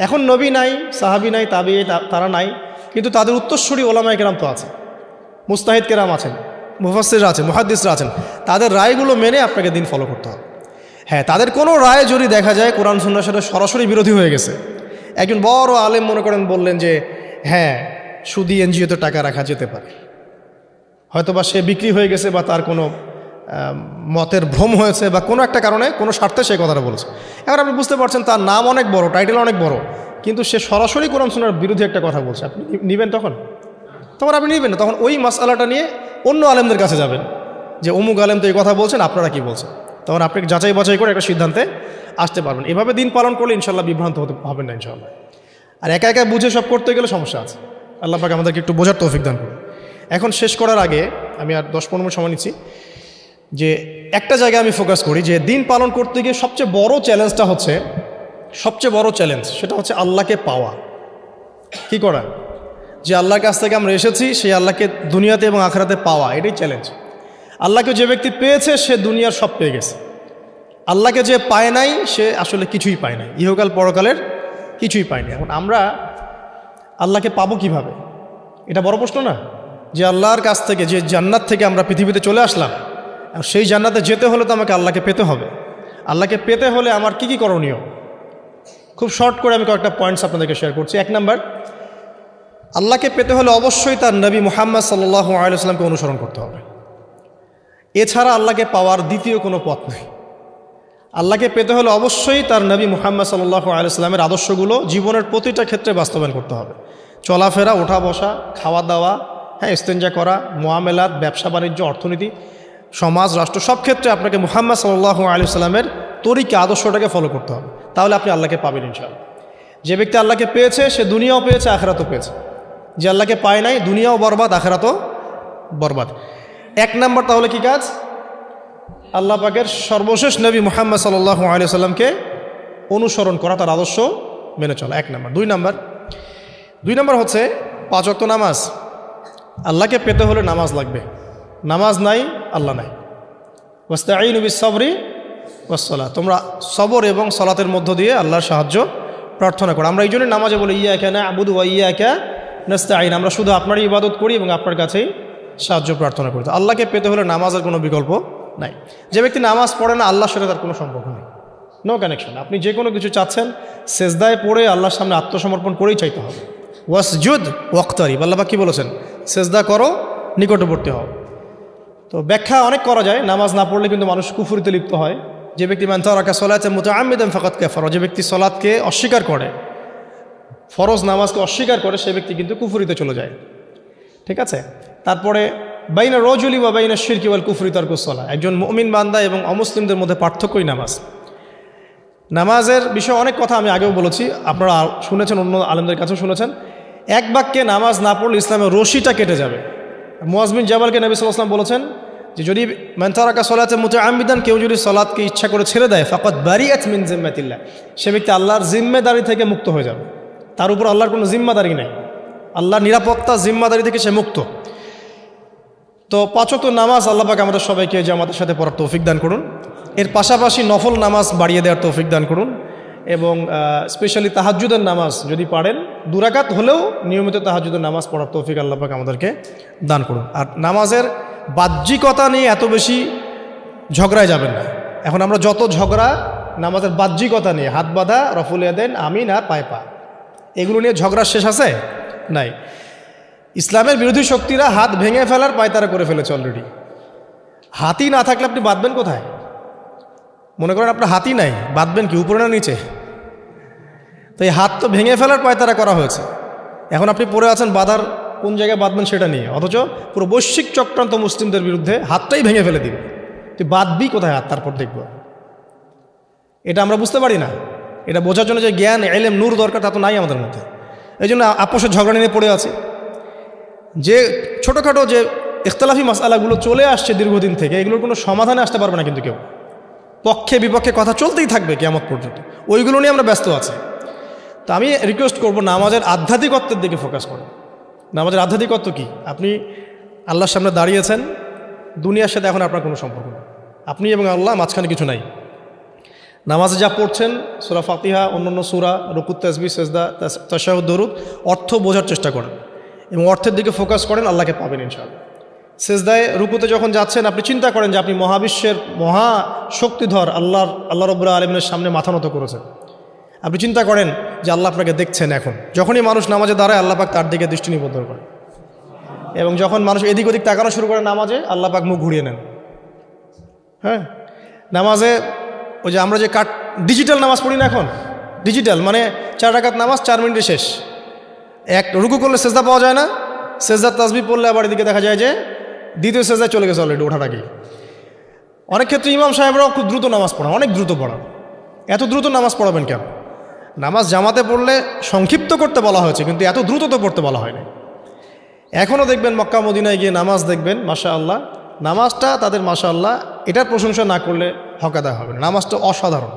এখন নবী নাই, সাহাবী নাই, তাবিঈ তারা নাই, কিন্তু তাদের উত্তরসূরি ওলামায়ে কেরাম তো আছে, মুস্তাহিদ কেরাম আছেন, মুফাসসিররা আছেন, মুহাদ্দিসরা আছেন। তাদের রায়গুলো মেনে আপনাকে দিন ফলো করতে হবে। হ্যাঁ, তাদের কোনো রায় যদি দেখা যায় কোরআন সুন্নাহর সাথে সরাসরি বিরোধী হয়ে গেছে, একজন বড় আলেম মনে করেন বললেন যে হ্যাঁ, সুদী এনজিওতে টাকা রাখা যেতে পারে, হয়তোবা সে বিক্রি হয়ে গেছে বা তার কোনো মতের ভ্রম হয়েছে বা কোনো একটা কারণে কোনো স্বার্থে সেই কথাটা বলেছে। এবার আপনি বুঝতে পারছেন তার নাম অনেক বড়, টাইটেল অনেক বড়, কিন্তু সে সরাসরি কোরআন সুন্নাহর বিরুদ্ধে একটা কথা বলছে। আপনি নেবেন তখন আপনি নেবেন না, তখন ওই মাসআলাটা নিয়ে অন্য আলেমদের কাছে যাবেন যে অমুক আলেম তো এই কথা বলছেন, আপনারা কি বলছেন। তখন আপনি যাচাই বাছাই করে একটা সিদ্ধান্তে আসতে পারবেন। এভাবে দিন পালন করলে ইনশাল্লাহ বিভ্রান্ত হবেন না ইনশাল্লাহ। আর একা একা বুঝে সব করতে গেলে সমস্যা আছে। আল্লাহ পাক আমাদেরকে একটু বোঝার তৌফিক দান করুন। এখন শেষ করার আগে আমি আর 10-15 মিনিট সময় নিচ্ছি, যে একটা জায়গায় আমি ফোকাস করি যে দিন পালন করতে গিয়ে সবচেয়ে বড় চ্যালেঞ্জটা হচ্ছে, সেটা হচ্ছে আল্লাহকে পাওয়া। কি করা? যে আল্লাহর কাছ থেকে আমরা এসেছি সেই আল্লাহকে দুনিয়াতে এবং আখিরাতে পাওয়া, এটাই চ্যালেঞ্জ। আল্লাহকে যে ব্যক্তি পেয়েছে সে দুনিয়ার সব পেয়ে গেছে। আল্লাহকে যে পায় নাই সে আসলে কিছুই পায় নাই, ইহকাল পরকালের কিছুই পায়নি। এখন আমরা আল্লাহকে পাবো কিভাবে, এটা বড় প্রশ্ন না? যে আল্লাহর কাছ থেকে, যে জান্নাত থেকে আমরা পৃথিবীতে চলে আসলাম, সেই জান্নাতে যেতে হলে তো আমাকে আল্লাহকে পেতে হবে। আল্লাহকে পেতে হলে আমার কি কি করণীয়, খুব শর্ট করে আমি কয়েকটা পয়েন্টস আপনাদেরকে শেয়ার করছি। 1 নাম্বার, আল্লাহকে পেতে হলে অবশ্যই তার নবী মুহাম্মদ সাল্লাল্লাহু আলাইহি ওয়াসাল্লামকে অনুসরণ করতে হবে। এছাড়া আল্লাহকে পাওয়ার দ্বিতীয় কোনো পথ নেই। আল্লাহকে পেতে হলে অবশ্যই তার নবী মুহাম্মদ সাল্লাল্লাহু আলাইহি ওয়াসাল্লামের আদর্শগুলো জীবনের প্রতিটা ক্ষেত্রে বাস্তবায়ন করতে হবে। চলাফেরা, ওঠা বসা, খাওয়া দাওয়া, ইস্তেঞ্জা করা, মুআমালাত, ব্যবসা বাণিজ্য, অর্থনীতি, সমাজ, রাষ্ট্র, সব ক্ষেত্রে আপনাকে মুহাম্মদ সাল্লাল্লাহু আলাইহি ওয়াসাল্লামের তরিকা, আদর্শটাকে ফলো করতে হবে। তাহলে আপনি আল্লাহকে পাবেন ইনশাআল্লাহ। যে ব্যক্তি আল্লাহকে পেয়েছে সে দুনিয়াও পেয়েছে, আখিরাতও পেয়েছে। যে আল্লাহকে পায় নাই, দুনিয়াও বরবাদ, আখিরাতও বরবাদ। 1 নাম্বার তাহলে কি কাজ? আল্লাহ পাকের সর্বশেষ নবী মুহাম্মদ সাল্লাল্লাহু আলাইহি ওয়াসাল্লামকে অনুসরণ করা, তার আদর্শ মেনে চলা, 1 নাম্বার। 2 নাম্বার হচ্ছে 5 ওয়াক্ত নামাজ। আল্লাহকে পেতে হলে নামাজ লাগবে। নামাজ নাই, আল্লাহ নাই। ওয়াস্তাঈনু বিস-সাবরি ওয়াস-সালাহ, তোমরা সবর এবং সালাতের মধ্য দিয়ে আল্লাহর সাহায্য প্রার্থনা করো। আমরা এই জন্যই নামাজে বলি ইয়্যাকা না'বুদু ওয়া ইয়্যাকা নাস্তাঈন, আমরা শুধু আপনারই ইবাদত করি এবং আপনার কাছেই সাহায্য প্রার্থনা করি। আল্লাহকে পেতে হলে নামাজের কোনো বিকল্প নাই। যে ব্যক্তি নামাজ পড়ে না, আল্লাহর সাথে তার কোনো সম্পর্ক নেই, নো কানেকশন। আপনি যে কোনো কিছু চাচ্ছেন, সেজদায় পড়ে আল্লাহর সামনে আত্মসমর্পণ করেই চাইতে হবে। ওয়াসজুদ ওয়াক্তারিব, আল্লাহ পাক কি বলেছেন? সেজদা করো, নিকটবর্তী হও। তো ব্যাখ্যা অনেক করা যায়। নামাজ না পড়লে কিন্তু মানুষ কুফরিতে লিপ্ত হয়। যে ব্যক্তি মান তারাকা সালাতান মুতাআম্মিদান ফাকাদ কাফারা, যে ব্যক্তি সালাতকে অস্বীকার করে, ফরজ নামাজকে অস্বীকার করে, সে ব্যক্তি কিন্তু কুফরিতে চলে যায়। ঠিক আছে? তারপরে বাইনা রজুলি ওয়া বাইনা শিরকি ওয়াল কুফরি তারকুস সালাহ, একজন মুমিন বান্দা এবং অমুসলিমদের মধ্যে পার্থক্যই নামাজ। নামাজের বিষয়ে অনেক কথা আমি আগেও বলেছি, আপনারা শুনেছেন, অন্য আলেমদের কাছেও শুনেছেন। এক বাক্যে নামাজ না পড়লে ইসলামের রশিটা কেটে যাবে। মুআয বিন জাবালকে নবী সাল্লাল্লাহু আলাইহি ওয়াসাল্লাম বলেছেন যে যদি মান তারাকা সালাতান মুতাআম্মিদান, কেউ যদি সালাতকে ইচ্ছা করে ছেড়ে দেয়, ফাকাদ বারিআত মিন জিম্মাতিল্লাহ, সে ব্যক্তি আল্লাহর জিম্মেদারি থেকে মুক্ত হয়ে যাবে। তার উপর আল্লাহর কোনো জিম্মাদারি নেই, আল্লাহর নিরাপত্তা, জিম্মাদারি থেকে সে মুক্ত। তো 5 ওয়াক্ত নামাজ আল্লাহ পাক আমাদের সবাইকে জামাতের সাথে পড়ার তৌফিক দান করুন। এর পাশাপাশি নফল নামাজ বাড়িয়ে দেওয়ার তৌফিক দান করুন, এবং স্পেশালি তাহাজ্জুদের নামাজ যদি পারেন 2 রাকাত হলেও নিয়মিত তাহাজ্জুদের নামাজ পড়ার তৌফিক আল্লাহ পাক আমাদেরকে দান করুন। আর নামাজের বাহ্যিকতা নিয়ে এত বেশি ঝগড়ায় যাবেন না। এখন আমরা যত ঝগড়া নামাজের বাহ্যিকতা নিয়ে, হাত বাঁধা, রফুল ইয়াদাইন, আমিন আর পায়ে পা, এগুলো নিয়ে ঝগড়া শেষ আছে? নাই। ইসলামের বিরোধী শক্তিরা হাত ভেঙে ফেলার পায়তারা করে ফেলেছে অলরেডি। হাতই না থাকলে আপনি বাঁধবেন কোথায়? মনে করেন আপনার হাতই নাই, বাঁধবেন কি উপরে না নিচে? তো এই হাত তো ভেঙে ফেলার পায়তারা করা হয়েছে। এখন আপনি পড়ে আছেন বাঁধার কোন জায়গায় বাঁধবেন সেটা নিয়ে, অথচ পুরো বৈশ্বিক চক্রান্ত মুসলিমদের বিরুদ্ধে হাতটাই ভেঙে ফেলে দিবে। তুই বাঁধবি কোথায় হাত? তারপর দেখব। এটা আমরা বুঝতে পারি না। এটা বোঝার জন্য যে জ্ঞান, ইলম, নূর দরকার তা তো নাই আমাদের মধ্যে। এই জন্য আপোষের ঝগড়া নিয়ে পড়ে আছে। যে ছোটোখাটো যে ইখতিলাফি মাসআলাগুলো চলে আসছে দীর্ঘদিন থেকে, এগুলোর কোনো সমাধানে আসতে পারবে না কিন্তু কেউ। পক্ষে বিপক্ষে কথা চলতেই থাকবে কিয়ামত পর্যন্ত, ওইগুলো নিয়ে আমরা ব্যস্ত আছি। তো আমি রিকোয়েস্ট করব নামাজের আধ্যাত্মিকত্বের দিকে ফোকাস করুন। নামাজের আধ্যাত্মিকত্ব কি? আপনি আল্লাহর সামনে দাঁড়িয়েছেন, দুনিয়ার সাথে এখন আপনার কোনো সম্পর্ক নেই, আপনি এবং আল্লাহ, মাঝখানে কিছু নাই। নামাজে যা পড়ছেন, সূরা ফাতিহা, অন্যান্য সূরা, রুকুত, তাসবিহ, সিজদা, তাশাহুদ, দরুদ, অর্থ বোঝার চেষ্টা করেন এবং অর্থের দিকে ফোকাস করেন, আল্লাহকে পাবেন ইনশাআল্লাহ। সিজদায় রুকুতে যখন যাচ্ছেন, আপনি চিন্তা করেন যে আপনি মহাবিশ্বের মহা শক্তিধর আল্লাহ রাব্বুল আলামিনের সামনে মাথা নত করেছেন। আপনি চিন্তা করেন যে আল্লাহ আপনাকে দেখছেন। এখন যখনই মানুষ নামাজে দাঁড়ায়, আল্লাহ পাক তার দিকে দৃষ্টি নিবদ্ধ করেন। এবং যখন মানুষ এদিক ওদিক তাকানো শুরু করে নামাজে, আল্লাহ পাক মুখ ঘুরিয়ে নেন। হ্যাঁ, নামাজে ওই যে আমরা যে ডিজিটাল নামাজ পড়ি না এখন, ডিজিটাল মানে 4 রাকাত নামাজ 4 মিনিটে শেষ। এক রুকু করলে সেজদা পাওয়া যায় না, সেজদার তাসবিহ পড়লে আবার এদিকে দেখা যায় যে দ্বিতীয় সেজদায় চলে গেছে অলরেডি ওঠার আগে। অনেক ক্ষেত্রে ইমাম সাহেবরাও খুব দ্রুত নামাজ পড়ান, অনেক দ্রুত পড়ান। এত দ্রুত নামাজ পড়াবেন কেন? নামাজ জামাতে পড়লে সংক্ষিপ্ত করতে বলা হয়েছে, কিন্তু এত দ্রুত তো পড়তে বলা হয়নি। এখনও দেখবেন মক্কা মদিনায় গিয়ে নামাজ দেখবেন, মাশা আল্লাহ, নামাজটা তাদের মাশা আল্লাহ এটার প্রশংসা না করলে হক আদায় হবে না। নামাজটা অসাধারণ,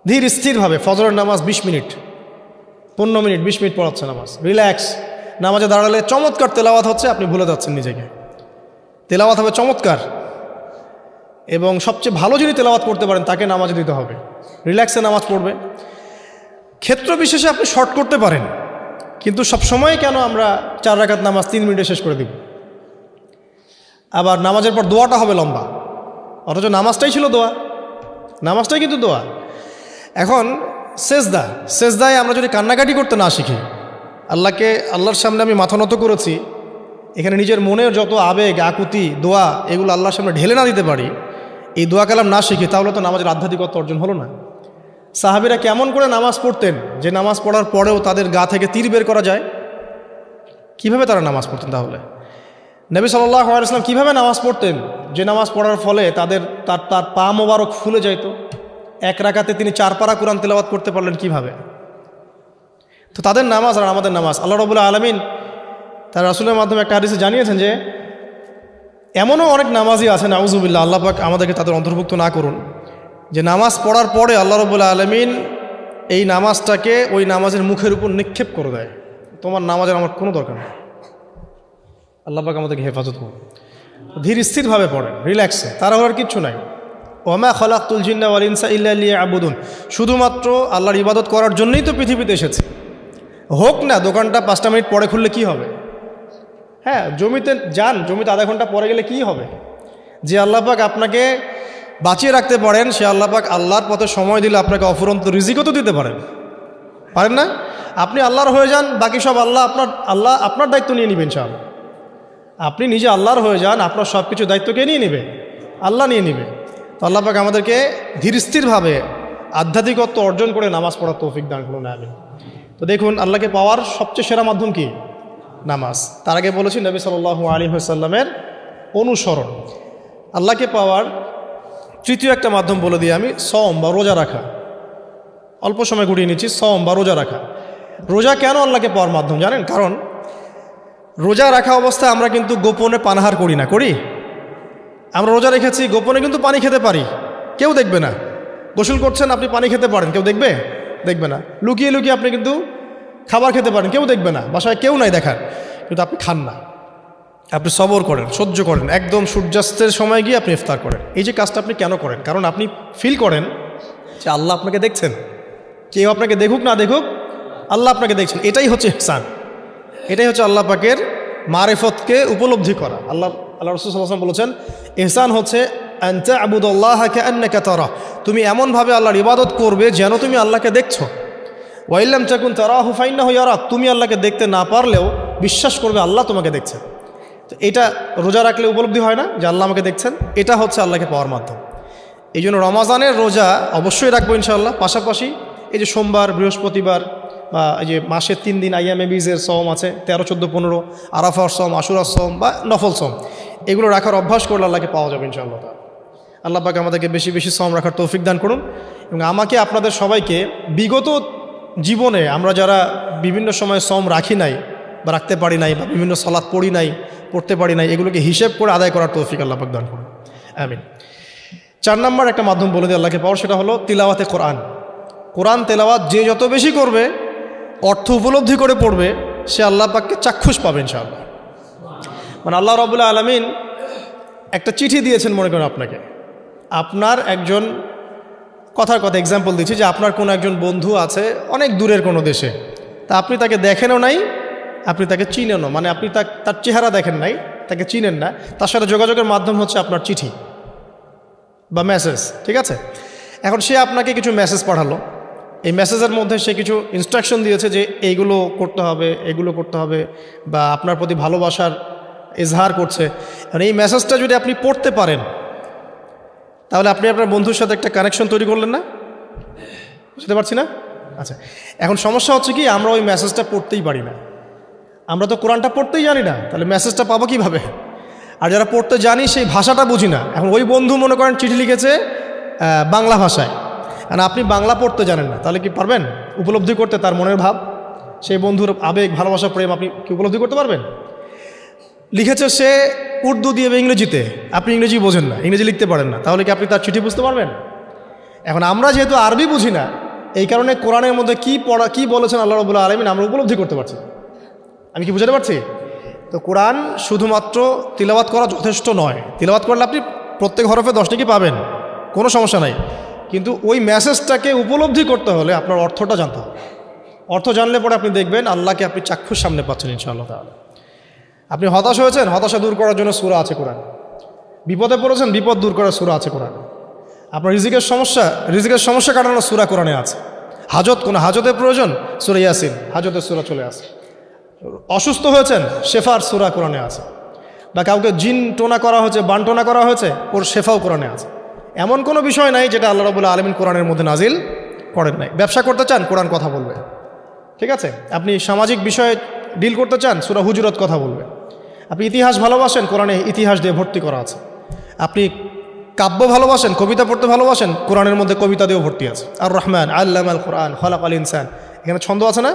ধীর স্থিরভাবে ফজরের নামাজ 20 মিনিট 15 মিনিট 20 মিনিট পড়াচ্ছে নামাজ, রিল্যাক্স। নামাজে দাঁড়ালে চমৎকার তেলাওয়াত হচ্ছে, আপনি ভুলে যাচ্ছেন নিজেকে। তেলাওয়াত হবে চমৎকার, এবং সবচেয়ে ভালো যিনি তেলাওয়াত করতে পারেন তাকে নামাজে দিতে হবে। রিল্যাক্সে নামাজ পড়বে। ক্ষেত্র বিশেষে আপনি শর্ট করতে পারেন, কিন্তু সবসময় কেন আমরা 4 রাকাত নামাজ 3 মিনিটে শেষ করে দিব? আবার নামাজের পর দোয়াটা হবে লম্বা, অথচ নামাজটাই ছিল দোয়া, নামাজটাই কিন্তু দোয়া। এখন সেজদায় আমরা যদি কান্নাকাটি করতে না শিখি, আল্লাহর সামনে আমি মাথা নত করেছি, এখানে নিজের মনের যত আবেগ আকুতি দোয়া এগুলো আল্লাহর সামনে ঢেলে না দিতে পারি, এই দোয়া কালাম না শিখি, তাহলে তো নামাজের আধ্যাত্মিকতা অর্জন হলো না। সাহাবীরা কেমন করে নামাজ পড়তেন যে নামাজ পড়ার পরেও তাদের গা থেকে তীর বের করা যায়? কিভাবে তারা নামাজ পড়তেন? তাহলে নবী সাল্লাল্লাহু আলাইহি ওয়াসাল্লাম কীভাবে নামাজ পড়তেন যে নামাজ পড়ার ফলে তার পা মোবারক ফুলে যাইত? 1 রাকাতে তিনি 4 পারা কোরআন তেলাওয়াত করতে পারলেন কিভাবে? তো তাদের নামাজ আর আমাদের নামাজ, আল্লাহ রাব্বুল আলামিন তার রাসূলের মাধ্যমে একটা হাদিসে জানিয়েছেন যে এমনও অনেক নামাজি আছে, নাউযুবিল্লাহ, আল্লাহ পাক আমাদেরকে তাদের অন্তর্ভুক্ত না করুন, যে নামাজ পড়ার পরে আল্লাহ রাব্বুল আলামিন এই নামাজটাকে ওই নামাজের মুখের উপর নিক্ষেপ করে দেয়। তোমার নামাজের আমার কোনো দরকার নেই। আল্লাহ পাক আমাদেরকে হেফাজত করুন। ধীর স্থিরভাবে পড়েন, রিল্যাক্সে, তাড়াহুড়ার কিচ্ছু নাই। ওমা খালাকতুল জিন্না ওয়াল ইনসা ইল্লা লিয়াবুদুন, শুধুমাত্র আল্লাহর ইবাদত করার জন্যই তো পৃথিবীতে এসেছে। হোক না দোকানটা 5টা মিনিট পরে খুললে কি হবে? হ্যাঁ, জমিতে যান, জমিতে আধা ঘন্টা পরে গেলে কি হবে? যে আল্লাহ পাক আপনাকে বাঁচিয়ে রাখতে পারেন, সে আল্লাহ পাক আল্লাহর পথে সময় দিলে আপনাকে অফুরন্ত রিজিকও তো দিতে পারেন না? আপনি আল্লাহর হয়ে যান, বাকি সব আল্লাহ আপনার দায়িত্ব নিয়ে নেবেন। ইনশাআল্লাহ আপনি নিজে আল্লাহর হয়ে যান, আপনার সব কিছু দায়িত্ব কে নিয়ে নেবে? আল্লাহ নিয়ে নেবে। তো আল্লাহ পাক আমাদেরকে ধীর স্থিরভাবে আধ্যাত্মিকত্ব অর্জন করে নামাজ পড়ার তৌফিক দান করুন, আমিন। তো দেখুন, আল্লাহকে পাওয়ার সবচেয়ে সেরা মাধ্যম কি? নামাজ। তার আগে বলেছি নবী সাল্লাল্লাহু আলাইহি ওয়াসাল্লামের অনুসরণ। আল্লাহকে পাওয়ার তৃতীয় একটা মাধ্যম বলে দিই আমি, সওম বা রোজা রাখা। অল্প সময় ঘুরিয়ে নিচ্ছি, সওম বা রোজা রাখা। রোজা কেন আল্লাহকে পাওয়ার মাধ্যম জানেন? কারণ রোজা রাখা অবস্থায় আমরা কিন্তু গোপনে পানাহার করি না, করি? আমরা রোজা রেখেছি, গোপনে কিন্তু পানি খেতে পারি, কেউ দেখবে না। গোসল করছেন, আপনি পানি খেতে পারেন, কেউ দেখবে না। লুকিয়ে লুকিয়ে আপনি কিন্তু খাবার খেতে পারেন, কেউ দেখবে না, বাসায় কেউ নাই দেখার, কিন্তু আপনি খান না। আপনি সবর করেন, সহ্য করেন, একদম সূর্যাস্তের সময় গিয়ে আপনি ইফতার করেন। এই যে কাজটা আপনি কেন করেন? কারণ আপনি ফিল করেন যে আল্লাহ আপনাকে দেখছেন। কেউ আপনাকে দেখুক না দেখুক, আল্লাহ আপনাকে দেখছেন। এটাই হচ্ছে ইহসান, এটাই হচ্ছে আল্লাহ পাকের মারিফতকে উপলব্ধি করা। আল্লাহ রাসূল সাল্লাল্লাহু আলাইহি ওয়াসাল্লাম বলেছেন, ইহসান হচ্ছে আন তা'বুদাল্লাহা কাআন্নাকা তারা, তুমি এমনভাবে আল্লাহর ইবাদত করবে যেন তুমি আল্লাহকে দেখছো। ওয়া ইল্লাম তাকুন তারাহু ফাইন্নাহু ইয়ারাক, তুমি আল্লাহকে দেখতে না পারলেও বিশ্বাস করবে আল্লাহ তোমাকে দেখছেন। তো এটা রোজা রাখলে উপলব্ধি হয় না যে আল্লাহ আমাকে দেখছেন? এটা হচ্ছে আল্লাহকে পাওয়ার মাধ্যম। এই জন্য রমাজানের রোজা অবশ্যই রাখবো ইনশাআল্লাহ। পাশাপাশি এই যে সোমবার, বৃহস্পতিবার বা এই যে মাসের 3 দিন আইয়ামে বীজের সওম আছে, 13, 14, 15, আরাফার সওম, আশুরার সওম বা নফল সওম, এগুলো রাখার অভ্যাস করলে আল্লাহকে পাওয়া যাবে ইনশাআল্লাহ। আল্লাহ পাক আমাদেরকে বেশি বেশি সওম রাখার তৌফিক দান করুন। এবং আমাকে, আপনাদের সবাইকে বিগত জীবনে আমরা যারা বিভিন্ন সময় সওম রাখি নাই বা রাখতে পারি নাই, বা বিভিন্ন সালাত পড়তে পারি নাই, এগুলোকে হিসেব করে আদায় করার তৌফিক আল্লাহ পাক দান করুন, আমিন। 4 নম্বর একটা মাধ্যম বলে দিই আল্লাহকে পাওয়ার, সেটা হলো তিলাওয়াতে কোরআন। কোরআন তেলাওয়াত যে যত বেশি করবে, অর্থ উপলব্ধি করে পড়বে, সে আল্লাহ পাককে চাক্ষুষ পাবে ইনশাআল্লাহ। মানে আল্লাহ রাব্বুল আলামিন একটা চিঠি দিয়েছেন, মনে করেন আপনাকে, আপনার একজন, কথার কথা এক্সাম্পল দিচ্ছি, যে আপনার কোনো একজন বন্ধু আছে অনেক দূরের কোনো দেশে, তা আপনি তাকে দেখেনও নাই, আপনি তাকে চিনেনও, মানে আপনি তার চেহারা দেখেন নাই, তাকে চিনেন না, তার সাথে যোগাযোগের মাধ্যম হচ্ছে আপনার চিঠি বা মেসেজ, ঠিক আছে? এখন সে আপনাকে কিছু মেসেজ পাঠালো, এই মেসেজের মধ্যে সে কিছু ইনস্ট্রাকশন দিয়েছে যে এইগুলো করতে হবে, এগুলো করতে হবে, বা আপনার প্রতি ভালোবাসার ইজহার করছে। মানে এই মেসেজটা যদি আপনি পড়তে পারেন তাহলে আপনি আপনার বন্ধুর সাথে একটা কানেকশন তৈরি করলেন না? বুঝতে পারছি না? আচ্ছা, এখন সমস্যা হচ্ছে কি, আমরা ওই মেসেজটা পড়তেই পারি না। আমরা তো কোরআনটা পড়তেই জানি না, তাহলে মেসেজটা পাবো কীভাবে? আর যারা পড়তে জানি সেই ভাষাটা বুঝি না। এখন ওই বন্ধু মনে করেন চিঠি লিখেছে বাংলা ভাষায়, আর আপনি বাংলা পড়তে জানেন না, তাহলে কি পারবেন উপলব্ধি করতে তার মনের ভাব, সেই বন্ধুর আবেগ, ভালোবাসা, প্রেম আপনি কি উপলব্ধি করতে পারবেন? লিখেছে সে উর্দু দিয়ে বা ইংরেজিতে, আপনি ইংরেজি বোঝেন না, ইংরেজি লিখতে পারেন না, তাহলে কি আপনি তার চিঠি বুঝতে পারবেন? এখন আমরা যেহেতু আরবি বুঝি না, এই কারণে কোরআনের মধ্যে কী বলেছেন আল্লাহ রাব্বুল আলামিন আমরা উপলব্ধি করতে পারছি। আমি কি বুঝাতে পারছি? তো কোরআন শুধুমাত্র তিলাওয়াত করা যথেষ্ট নয়। তিলাওয়াত করলে আপনি প্রত্যেক হরফে 10 নেকি পাবেন, কোনো সমস্যা নাই, কিন্তু ওই মেসেজটাকে উপলব্ধি করতে হলে আপনার অর্থটা জানতে হবে। অর্থ জানলে পরে আপনি দেখবেন আল্লাহকে আপনি চাক্ষুর সামনে পাচ্ছেন ইনশাআল্লাহ তাআলা। আপনি হতাশ হয়েছেন, হতাশা দূর করার জন্য সূরা আছে কোরআন। বিপদে পড়েছেন, বিপদ দূর করার সূরা আছে কোরআন। আপনার রিজিকের সমস্যা কাটানোর সূরা কোরআনে আছে। কোনো হাজতের প্রয়োজন, সূরা ইয়াসিন, হাজতের সূরা চলে আসে। অসুস্থ হয়েছেন, শেফার সূরা কোরআনে আছে। বা কাউকে জিন টোনা করা হয়েছে, বানটোনা করা হয়েছে, ওর শেফাও কোরআনে আছে। এমন কোনো বিষয় নাই যেটা আল্লাহ রাব্বুল আলামিন কোরআনের মধ্যে নাজিল করেন নাই। ব্যবসা করতে চান, কোরআন কথা বলবে, ঠিক আছে? আপনি সামাজিক বিষয়ে ডিল করতে চান, সূরা হুজুরাত কথা বলবে। আপনি ইতিহাস ভালোবাসেন, কোরআনে ইতিহাস দিয়ে ভর্তি করা আছে। আপনি কাব্য ভালোবাসেন, কবিতা পড়তে ভালোবাসেন, কোরআনের মধ্যে কবিতা দিয়েও ভর্তি আছে। আর রহমান আল্লামাল কোরআন খালাকাল ইনসান, এখানে ছন্দ আছে না?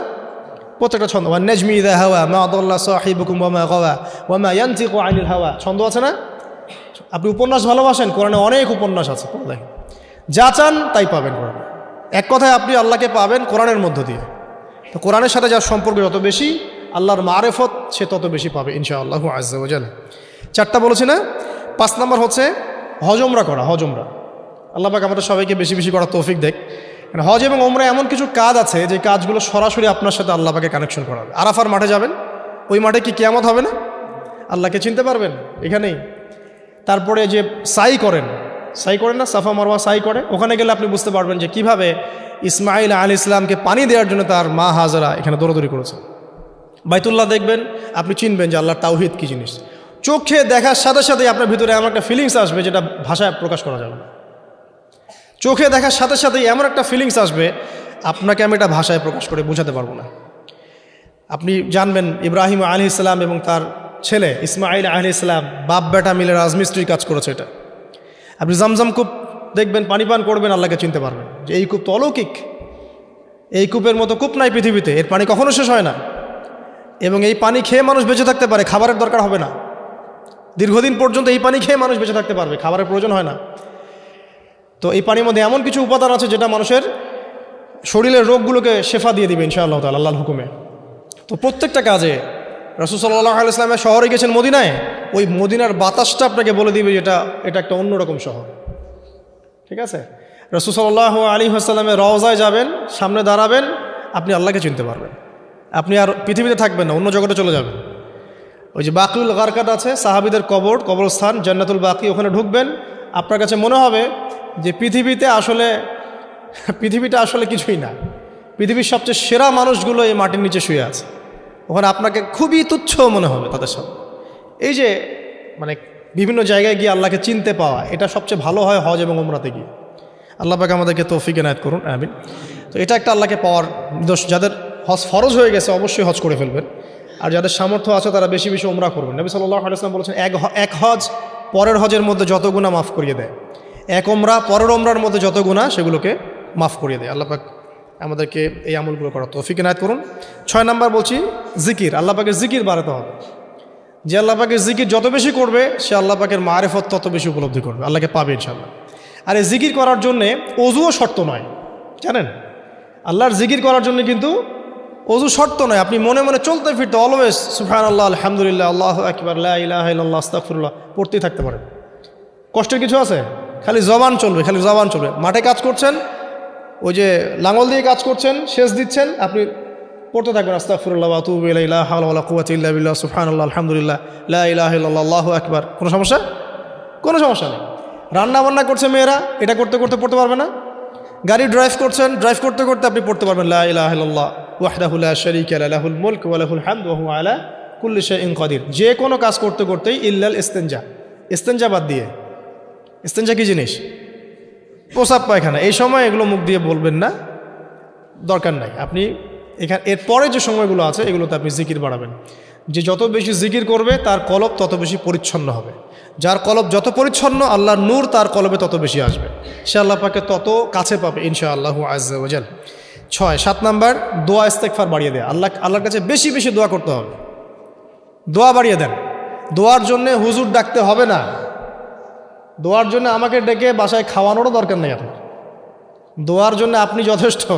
প্রত্যেকটা ছন্দ, ওয়ান নাজমি ইযা হাওয়া মা দাল্লা সাহিবুকুম ওয়া মা গাওয়া ওয়া মা ইয়ানতিকু আনিল হাওয়া, ছন্দ আছে না? আপনি উপন্যাস ভালোবাসেন, কোরআনে অনেক উপন্যাস আছে। যা চান তাই পাবেন কোরআনে। এক কথায় আপনি আল্লাহকে পাবেন কোরআনের মধ্য দিয়ে। তো কোরআনের সাথে যার সম্পর্ক যত বেশি, আল্লাহর মারেফত সে তত বেশি পাবে ইনশাআল্লাহু আজ্জা ওয়া জাল। 4টা বলেছি না? 5 নম্বর হচ্ছে হজ ওমরা করা। হজ ওমরা আল্লাহ পাক আমাদের সবাইকে বেশি বেশি করার তৌফিক দেখ। হজ এবং ওমরা এমন কিছু কাজ আছে যে কাজগুলো সরাসরি আপনার সাথে আল্লাহ পাকে কানেকশন করাবে। আরাফার মাঠে যাবেন, ওই মাঠে কি কিয়ামত হবে না? আল্লাহকে চিনতে পারবেন এখানেই। তারপরে যে সাই করেন না, সাফা মারওয়া সাই করে, ওখানে গেলে আপনি বুঝতে পারবেন যে কিভাবে ইসমাইল আলাইহিস সালামকে পানি দেওয়ার জন্য তার মা হাজারা এখানে দৌড়াদৌড়ি করেছে। বাইতুল্লাহ দেখবেন, আপনি চিনবেন যে আল্লাহর তাওহীদ কী জিনিস। চোখে দেখার সাথে সাথে আপনার ভিতরে এমন একটা ফিলিংস আসবে যেটা ভাষায় প্রকাশ করা যাবে না। চোখে দেখার সাথে সাথেই এমন একটা ফিলিংস আসবে, আপনাকে আমি এটা ভাষায় প্রকাশ করে বোঝাতে পারবো না। আপনি জানবেন ইব্রাহিম আলাইহিস সালাম এবং তার ছেলে ইসমাইল আলাইহিস সালাম বাপ বেটা মিলে রাজমিস্ত্রির কাজ করেছে। এটা আপনি জামজাম কূপ দেখবেন, পানি পান করবেন, আল্লাহকে চিনতে পারবেন যে এই কূপ তো অলৌকিক, এই কূপের মতো কূপ নাই পৃথিবীতে, এর পানি কখনো শেষ হয় না, এবং এই পানি খেয়ে মানুষ বেঁচে থাকতে পারে, খাবারের দরকার হবে না। দীর্ঘদিন পর্যন্ত এই পানি খেয়ে মানুষ বেঁচে থাকতে পারবে, খাবারের প্রয়োজন হয় না। তো এই পানির মধ্যে এমন কিছু উপাদান আছে যেটা মানুষের শরীরের রোগগুলোকে শেফা দিয়ে দিবে ইনশাআল্লাহ তাআলা আল্লাহর হুকুমে। তো প্রত্যেকটা কাজে রাসূল সাল্লাল্লাহু আলাইহি ওয়াসাল্লাম শহরে গেছেন মদিনায়, ওই মদিনার বাতাসটা আপনাকে বলে দিবে এটা একটা অন্যরকম শহর, ঠিক আছে? রাসূল সাল্লাল্লাহু আলাইহি ওয়াসাল্লামের রওজায় যাবেন, সামনে দাঁড়াবেন, আপনি আল্লাহকে চিনতে পারবেন। আপনি আর পৃথিবীতে থাকবেন না, অন্য জগতে চলে যাবেন। ওই যে বাকিউল গারকাত আছে, সাহাবীদের কবরস্থান জান্নাতুল বাকি, ওখানে ঢুকবেন, আপনার কাছে মনে হবে যে পৃথিবীটা আসলে কিছুই না। পৃথিবীর সবচেয়ে সেরা মানুষগুলো এই মাটির নিচে শুয়ে আছে, ওখানে আপনাকে খুবই তুচ্ছ মনে হবে তাদের সাথে। এই যে মানে বিভিন্ন জায়গায় গিয়ে আল্লাহকে চিনতে পাওয়া, এটা সবচেয়ে ভালো হয় হজ এবং উমরাতে গিয়ে। আল্লাহ পাক আমাদেরকে তৌফিক এনায়েত করুন, আমিন। তো এটা একটা আল্লাহকে পাওয়ার দোষ। যাদের হজ ফরজ হয়ে গেছে অবশ্যই হজ করে ফেলবেন, আর যাদের সামর্থ্য আছে তারা বেশি বেশি উমরা করবেন। নবী সাল্লাল্লাহু আলাইহি ওয়াসাল্লাম বলেছেন, এক হজ পরের হজের মধ্যে যত গুনাহ মাফ করিয়ে দেয়, এক ওমরা পরের ওমরার মধ্যে যত গুনাহ সেগুলোকে মাফ করিয়ে দেয়। আল্লাহ পাক আমাদেরকে এই আমলগুলো করার তৌফিক এনায়েত করুন। 6 নাম্বার বলছি জিকির। আল্লাহ পাকের জিকির বাড়াতে হবে। যে আল্লাহ পাকের জিকির যত বেশি করবে, সে আল্লাহ পাকের মারিফত তত বেশি উপলব্ধি করবে, আল্লাহকে পাবে ইনশাআল্লাহ। আর এই জিকির করার জন্যে অজুও শর্ত নয়, জানেন? আল্লাহর জিকির করার জন্য কিন্তু অজু শর্ত নয়। আপনি মনে মনে চলতে ফিরতে অলওয়েজ সুবহানাল্লাহ, আলহামদুলিল্লাহ, আল্লাহু আকবার, লা ইলাহা ইল্লাল্লাহ, আস্তাগফিরুল্লাহ পড়তেই থাকতে পারেন। কষ্টের কিছু আছে? খালি জবান চলবে, খালি জবান চলবে। মাঠে কাজ করছেন, ওই যে লাঙল দিয়ে কাজ করছেন, সেচ দিচ্ছেন, আপনি পড়তে থাকবেন আস্তাগফিরুল্লাহ ওয়া আতুবু ইলাইহি, লা হাওলা ওয়ালা কুওয়াতা ইল্লা বিল্লাহ, সুবহানাল্লাহ, আলহামদুলিল্লাহ, লা ইলাহা ইল্লাল্লাহ, আল্লাহু আকবার। কোনো সমস্যা? কোনো সমস্যা নেই। রান্না বান্না করছে মেয়েরা, এটা করতে করতে পড়তে পারবে না? গাড়ি ড্রাইভ করছেন, ড্রাইভ করতে করতে আপনি পড়তে পারবেন লা ইলাহা ইল্লাল্লাহ ওয়াহদাহু লা শারীকা লাহু লাহুল মুলক ওয়া লাহুল হামদু ওয়া হুয়া আলা কুল্লি শাইইন কাদির। যে কোনো কাজ করতে করতেই ইল্লাল ইস্তেনজা, ইস্তেনজা বাদ দিয়ে। ইস্তেনজা কি জিনিস? প্রসাব পায়খানা। এই সময় এগুলো মুখ দিয়ে বলবেন না, দরকার নাই। আপনি এখানে এরপরে যে সময়গুলো আছে এগুলোতে আপনি জিকির বাড়াবেন। যে যত বেশি জিকির করবে তার কলব তত বেশি পরিচ্ছন্ন হবে। যার কলব যত পরিচ্ছন্ন আল্লাহর নূর তার কলবে তত বেশি আসবে, সে আল্লাহ পাকে তত কাছে পাবে ইনশাআল্লাহু আযজা ওয়া জাল। 7 নাম্বার দোয়া ইস্তেগফার বাড়িয়ে দেয়। আল্লাহর কাছে বেশি বেশি দোয়া করতে হবে। দোয়া বাড়িয়ে দেন। দোয়ার জন্যে হুজুর ডাকতে হবে না, দোয়ার জন্য আমাকে ডেকে বাসায় খাওয়ানোরও দরকার নেই আপনার। দোয়ার জন্য আপনি যথেষ্ট।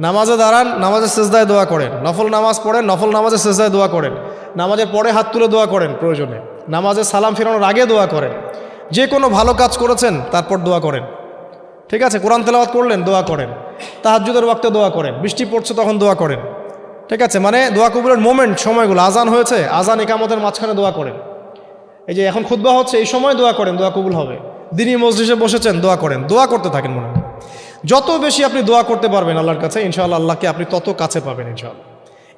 নামাজে দাঁড়ান, নামাজের সেজদায় দোয়া করেন। নফল নামাজ পড়েন, নফল নামাজের সেজদায় দোয়া করেন। নামাজের পরে হাত তুলে দোয়া করেন প্রয়োজনে। নামাজে সালাম ফেরানোর আগে দোয়া করেন। যে কোনো ভালো কাজ করেছেন তারপর দোয়া করেন, ঠিক আছে? কোরআন তেলাওয়াত করলেন, দোয়া করেন। তাহাজ্জুদের ওয়াক্তে দোয়া করেন। বৃষ্টি পড়ছে তখন দোয়া করেন, ঠিক আছে? মানে দোয়া কবুলের মোমেন্ট, সময়গুলো, আজান হয়েছে, আজান ইকামতের মাঝখানে দোয়া করেন। এই যে এখন খুতবা হচ্ছে, এই সময় দোয়া করেন, দোয়া কবুল হবে। দিনী মজলিসে বসেছেন, দোয়া করেন। দোয়া করতে থাকেন মনে হয়। যত বেশি আপনি দোয়া করতে পারবেন আল্লাহর কাছে ইনশাআল্লাহ আল্লাহকে আপনি তত কাছে পাবেন ইনশাআল্লাহ।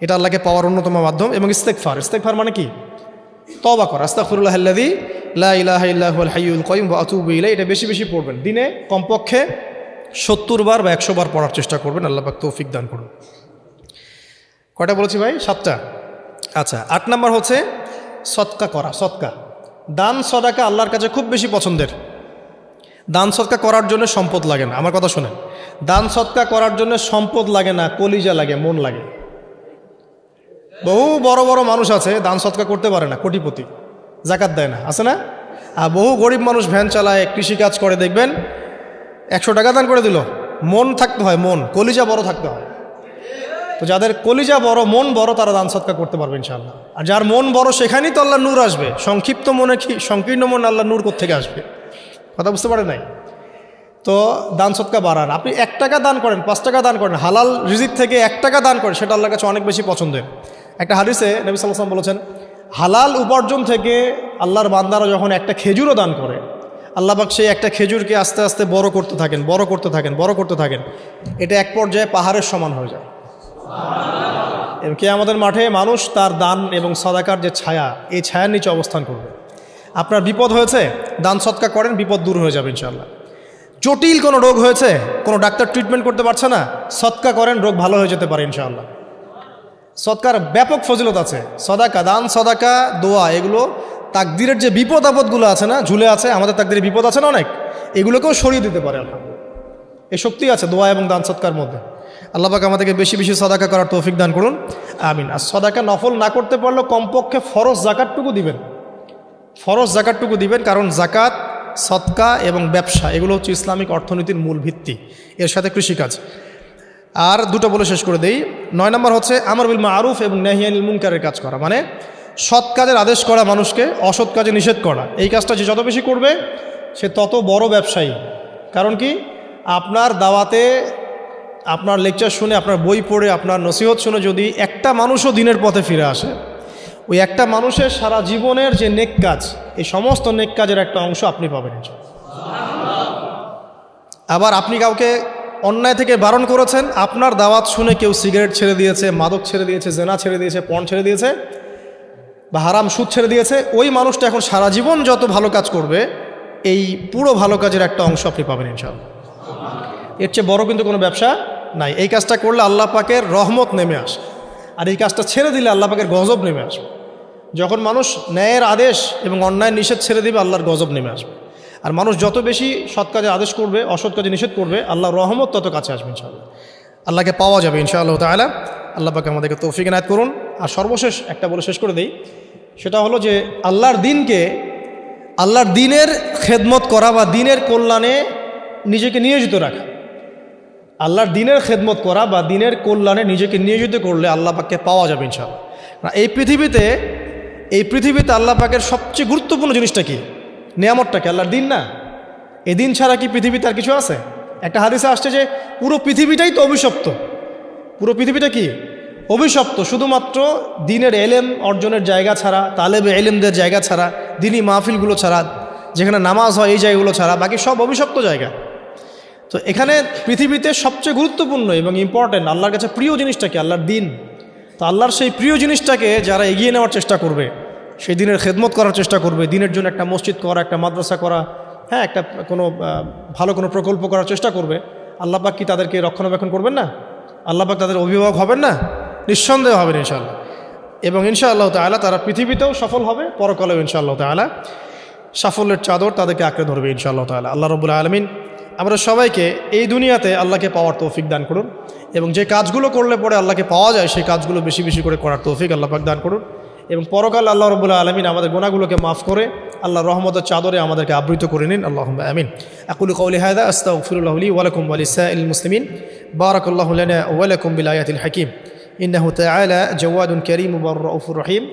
এটা আল্লাহকে পাওয়ার অন্যতম মাধ্যম। এবং ইস্তেগফার, ইস্তেগফার মানে কি? তওবা করা। আস্তাগফিরুল্লাহাল্লাযী লা ইলাহা ইল্লা হুয়াল হাইয়ুল কাইয়ুম ওয়া আতুবু ইলাইহি। এটা বেশি বেশি পড়বেন। দিনে কমপক্ষে 70 বার বা 100 বার পড়ার চেষ্টা করবেন। আল্লাহ পাক তৌফিক দান করুন। কয়টা বলেছি ভাই? 7টা। আচ্ছা, 8 নাম্বার হচ্ছে সদকা করা। সদকা, দান সদাকা আল্লাহর কাছে খুব বেশি পছন্দের। দান সদকা করার জন্য সম্পদ লাগে না। আমার কথা শোনেন, দান সদকা করার জন্য সম্পদ লাগে না, কলিজা লাগে, মন লাগে। বহু বড় বড় মানুষ আছে দান সদকা করতে পারে না, কোটিপতি, জাকাত দেয় না, আছে না? আর বহু গরিব মানুষ ভ্যান চালায়, কৃষিকাজ করে, দেখবেন 100 টাকা দান করে দিল। মন থাকতে হয়, মন, কলিজা বড় থাকতে হয়। তো যাদের কলিজা বড়, মন বড়, তারা দান সদকা করতে পারবে ইনশাআল্লাহ। আর যার মন বড় সেখানেই তো আল্লাহর নূর আসবে। সংক্ষিপ্ত মনে কি, সংকীর্ণ মন আল্লাহর নূর কোত্থেকে আসবে? কথা বুঝতে পারে নাই? তো দান সদকা বাড়ান। আপনি 1 টাকা দান করেন, 5 টাকা দান করেন, হালাল রিজিক থেকে 1 টাকা দান করেন, সেটা আল্লাহর কাছে অনেক বেশি পছন্দের। একটা হাদিসে নবী সাল্লাল্লাহু আলাইহি ওয়াসাল্লাম বলেছেন, হালাল উপার্জন থেকে আল্লাহর বান্দারা যখন একটা খেজুরও দান করে, আল্লাহ পাক সেই একটা খেজুরকে আস্তে আস্তে বড় করতে থাকেন, বড় করতে থাকেন, বড় করতে থাকেন। এটা এক পর্যায়ে পাহাড়ের সমান হয়ে যায়। এবং কিয়ামতের মাঠে মানুষ তার দান এবং সাদাকার যে ছায়া, এই ছায়ার নিচে অবস্থান করবে। আপনার বিপদ হয়েছে, দান সদকা করেন, বিপদ দূর হয়ে যাবে ইনশাআল্লাহ। জটিল কোনো রোগ হয়েছে, কোনো ডাক্তার ট্রিটমেন্ট করতে পারছে না, সদকা করেন, রোগ ভালো হয়ে যেতে পারে ইনশাআল্লাহ। সদকার ব্যাপক ফজিলত আছে। সদাকা, দান সদাকা, দোয়া, এগুলো তাকদিরের যে বিপদ আপদগুলো আছে না, ঝুলে আছে, আমাদের তাকদিরে বিপদ আছে না অনেক, এগুলোকেও সরিয়ে দিতে পারে আলহামদুলিল্লাহ। এই শক্তি আছে দোয়া এবং দান সদকার মধ্যে। আল্লাহ পাক আমাদেরকে বেশি বেশি সদাকা করার তৌফিক দান করুন, আমিন। আর সদাকা নফল না করতে পারলেও কমপক্ষে ফরজ জাকাতটুকু দিবেন, ফরজ জাকাতটুকু দিবেন। কারণ জাকাত, সদকা এবং ব্যবসা এগুলো হচ্ছে ইসলামিক অর্থনীতির মূল ভিত্তি, এর সাথে কৃষিকাজ। আর দুটো বলে শেষ করে দেই। 9 নম্বর হচ্ছে আমর বিল মারুফ এবং নাহি আনিল মুনকারের কাজ করা, মানে সৎ কাজের আদেশ করা, মানুষকে অসৎ কাজে নিষেধ করা। এই কাজটা যে যত বেশি করবে সে তত বড় ব্যবসায়ী। কারণ কি, আপনার দাওয়াতে, আপনার লেকচার শুনে, আপনার বই পড়ে, আপনার নসিহত শুনে যদি একটা মানুষও দিনের পথে ফিরে আসে, ওই একটা মানুষের সারা জীবনের যে নেক কাজ, এই সমস্ত নেক কাজের একটা অংশ আপনি পাবেন। আবার আপনি কাউকে অন্যায় থেকে বারণ করেছেন, আপনার দাওয়াত শুনে কেউ সিগারেট ছেড়ে দিয়েছে, মাদক ছেড়ে দিয়েছে, জেনা ছেড়ে দিয়েছে, পণ ছেড়ে দিয়েছে, বা হারাম সুদ ছেড়ে দিয়েছে, ওই মানুষটা এখন সারা জীবন যত ভালো কাজ করবে, এই পুরো ভালো কাজের একটা অংশ আপনি পাবেন ইনশাআল্লাহ। এর চেয়ে বড় কিন্তু কোনো ব্যবসা নাই। এই কাজটা করলে আল্লাহ পাকের রহমত নেমে আসে, আর এই কাজটা ছেড়ে দিলে আল্লাহ পাকের গজব নেমে আসবে। যখন মানুষ ন্যায়ের আদেশ এবং অন্যায় নিষেধ ছেড়ে দিবে, আল্লাহর গজব নেমে আসবে। আর মানুষ যত বেশি সৎ কাজে আদেশ করবে, অসৎ কাজে নিষেধ করবে, আল্লাহর রহমত তত কাছে আসবে ইনশাআল্লাহ। আল্লাহকে পাওয়া যাবে ইনশাআল্লাহ তাআলা। আল্লাহ পাক আমাদেরকে তৌফিক এনায়েত করুন। আর সর্বশেষ একটা বলে শেষ করে দেই, সেটা হলো যে আল্লাহর দিনকে, আল্লাহর দিনের খেদমত করা বা দিনের কল্যাণে নিজেকে নিয়োজিত রাখা। আল্লাহর দিনের খেদমত করা বা দিনের কল্যাণে নিজেকে নিয়োজিত করলে আল্লাহ পাককে পাওয়া যাবে ইনশাআল্লাহ। এই পৃথিবীতে আল্লাহ পাকের সবচেয়ে গুরুত্বপূর্ণ জিনিসটা কি? নিয়ামতটা কি? আল্লাহর দিন না? এই দিন ছাড়া কি পৃথিবীতে আর কিছু আছে? একটা হাদিসে আসছে যে পুরো পৃথিবীটাই তো অভিশপ্ত। পুরো পৃথিবীটা কি? অভিশপ্ত। শুধুমাত্র দিনের এলেম অর্জনের জায়গা ছাড়া, তালেবে এলেমদের জায়গা ছাড়া, দিনী মাহফিলগুলো ছাড়া, যেখানে নামাজ হয় এই জায়গাগুলো ছাড়া, বাকি সব অভিশপ্ত জায়গা। তো এখানে পৃথিবীতে সবচেয়ে গুরুত্বপূর্ণ এবং ইম্পর্টেন্ট আল্লাহর কাছে প্রিয় জিনিসটা কি? আল্লাহর দিন। তো আল্লাহর সেই প্রিয় জিনিসটাকে যারা এগিয়ে নেওয়ার চেষ্টা করবে, সেই দিনের খেদমত করার চেষ্টা করবে, দিনের জন্য একটা মসজিদ করা, একটা মাদ্রাসা করা, হ্যাঁ, একটা কোনো ভালো কোনো প্রকল্প করার চেষ্টা করবে, আল্লাহ পাক কি তাদেরকে রক্ষণাবেক্ষণ করবেন না? আল্লাহ পাক তাদের অভিভাবক হবেন না? নিঃসন্দেহ হবেন ইনশাআল্লাহ। এবং ইনশাআল্লাহ তাআলা তারা পৃথিবীতেও সফল হবে, পরকালেও ইনশাআল্লাহ তাআলা সাফল্যের চাদর তাদেরকে আঁকড়ে ধরবে ইনশাআল্লাহ তাআলা। আল্লাহ রাব্বুল আলামিন আমরা সবাইকে এই দুনিয়াতে আল্লাহকে পাওয়ার তৌফিক দান করুন, এবং যে কাজগুলো করলে পরে আল্লাহকে পাওয়া যায় সেই কাজগুলো বেশি বেশি করে করার তৌফিক আল্লাহ পাক দান করুন, এবং পরকাল আল্লাহ রাব্বুল আলামিন আমাদের গুনাহগুলোকে মাফ করে আল্লাহর রহমতের চাদরে আমাদেরকে আবৃত করে নিন। আল্লাহুম্মা আমিন। আকুলু কওলি হাযা আস্তাগফিরুল্লাহ লি ওয়া লাকুম ওয়া লিসাইরিল মুসলিমিন। বারাকাল্লাহু লানা ওয়া লাকুম বিল আয়াতিল হাকীম। ইন্নাহু তাআলা জাওয়াদুন কারীমুর রাউফুর রহিম।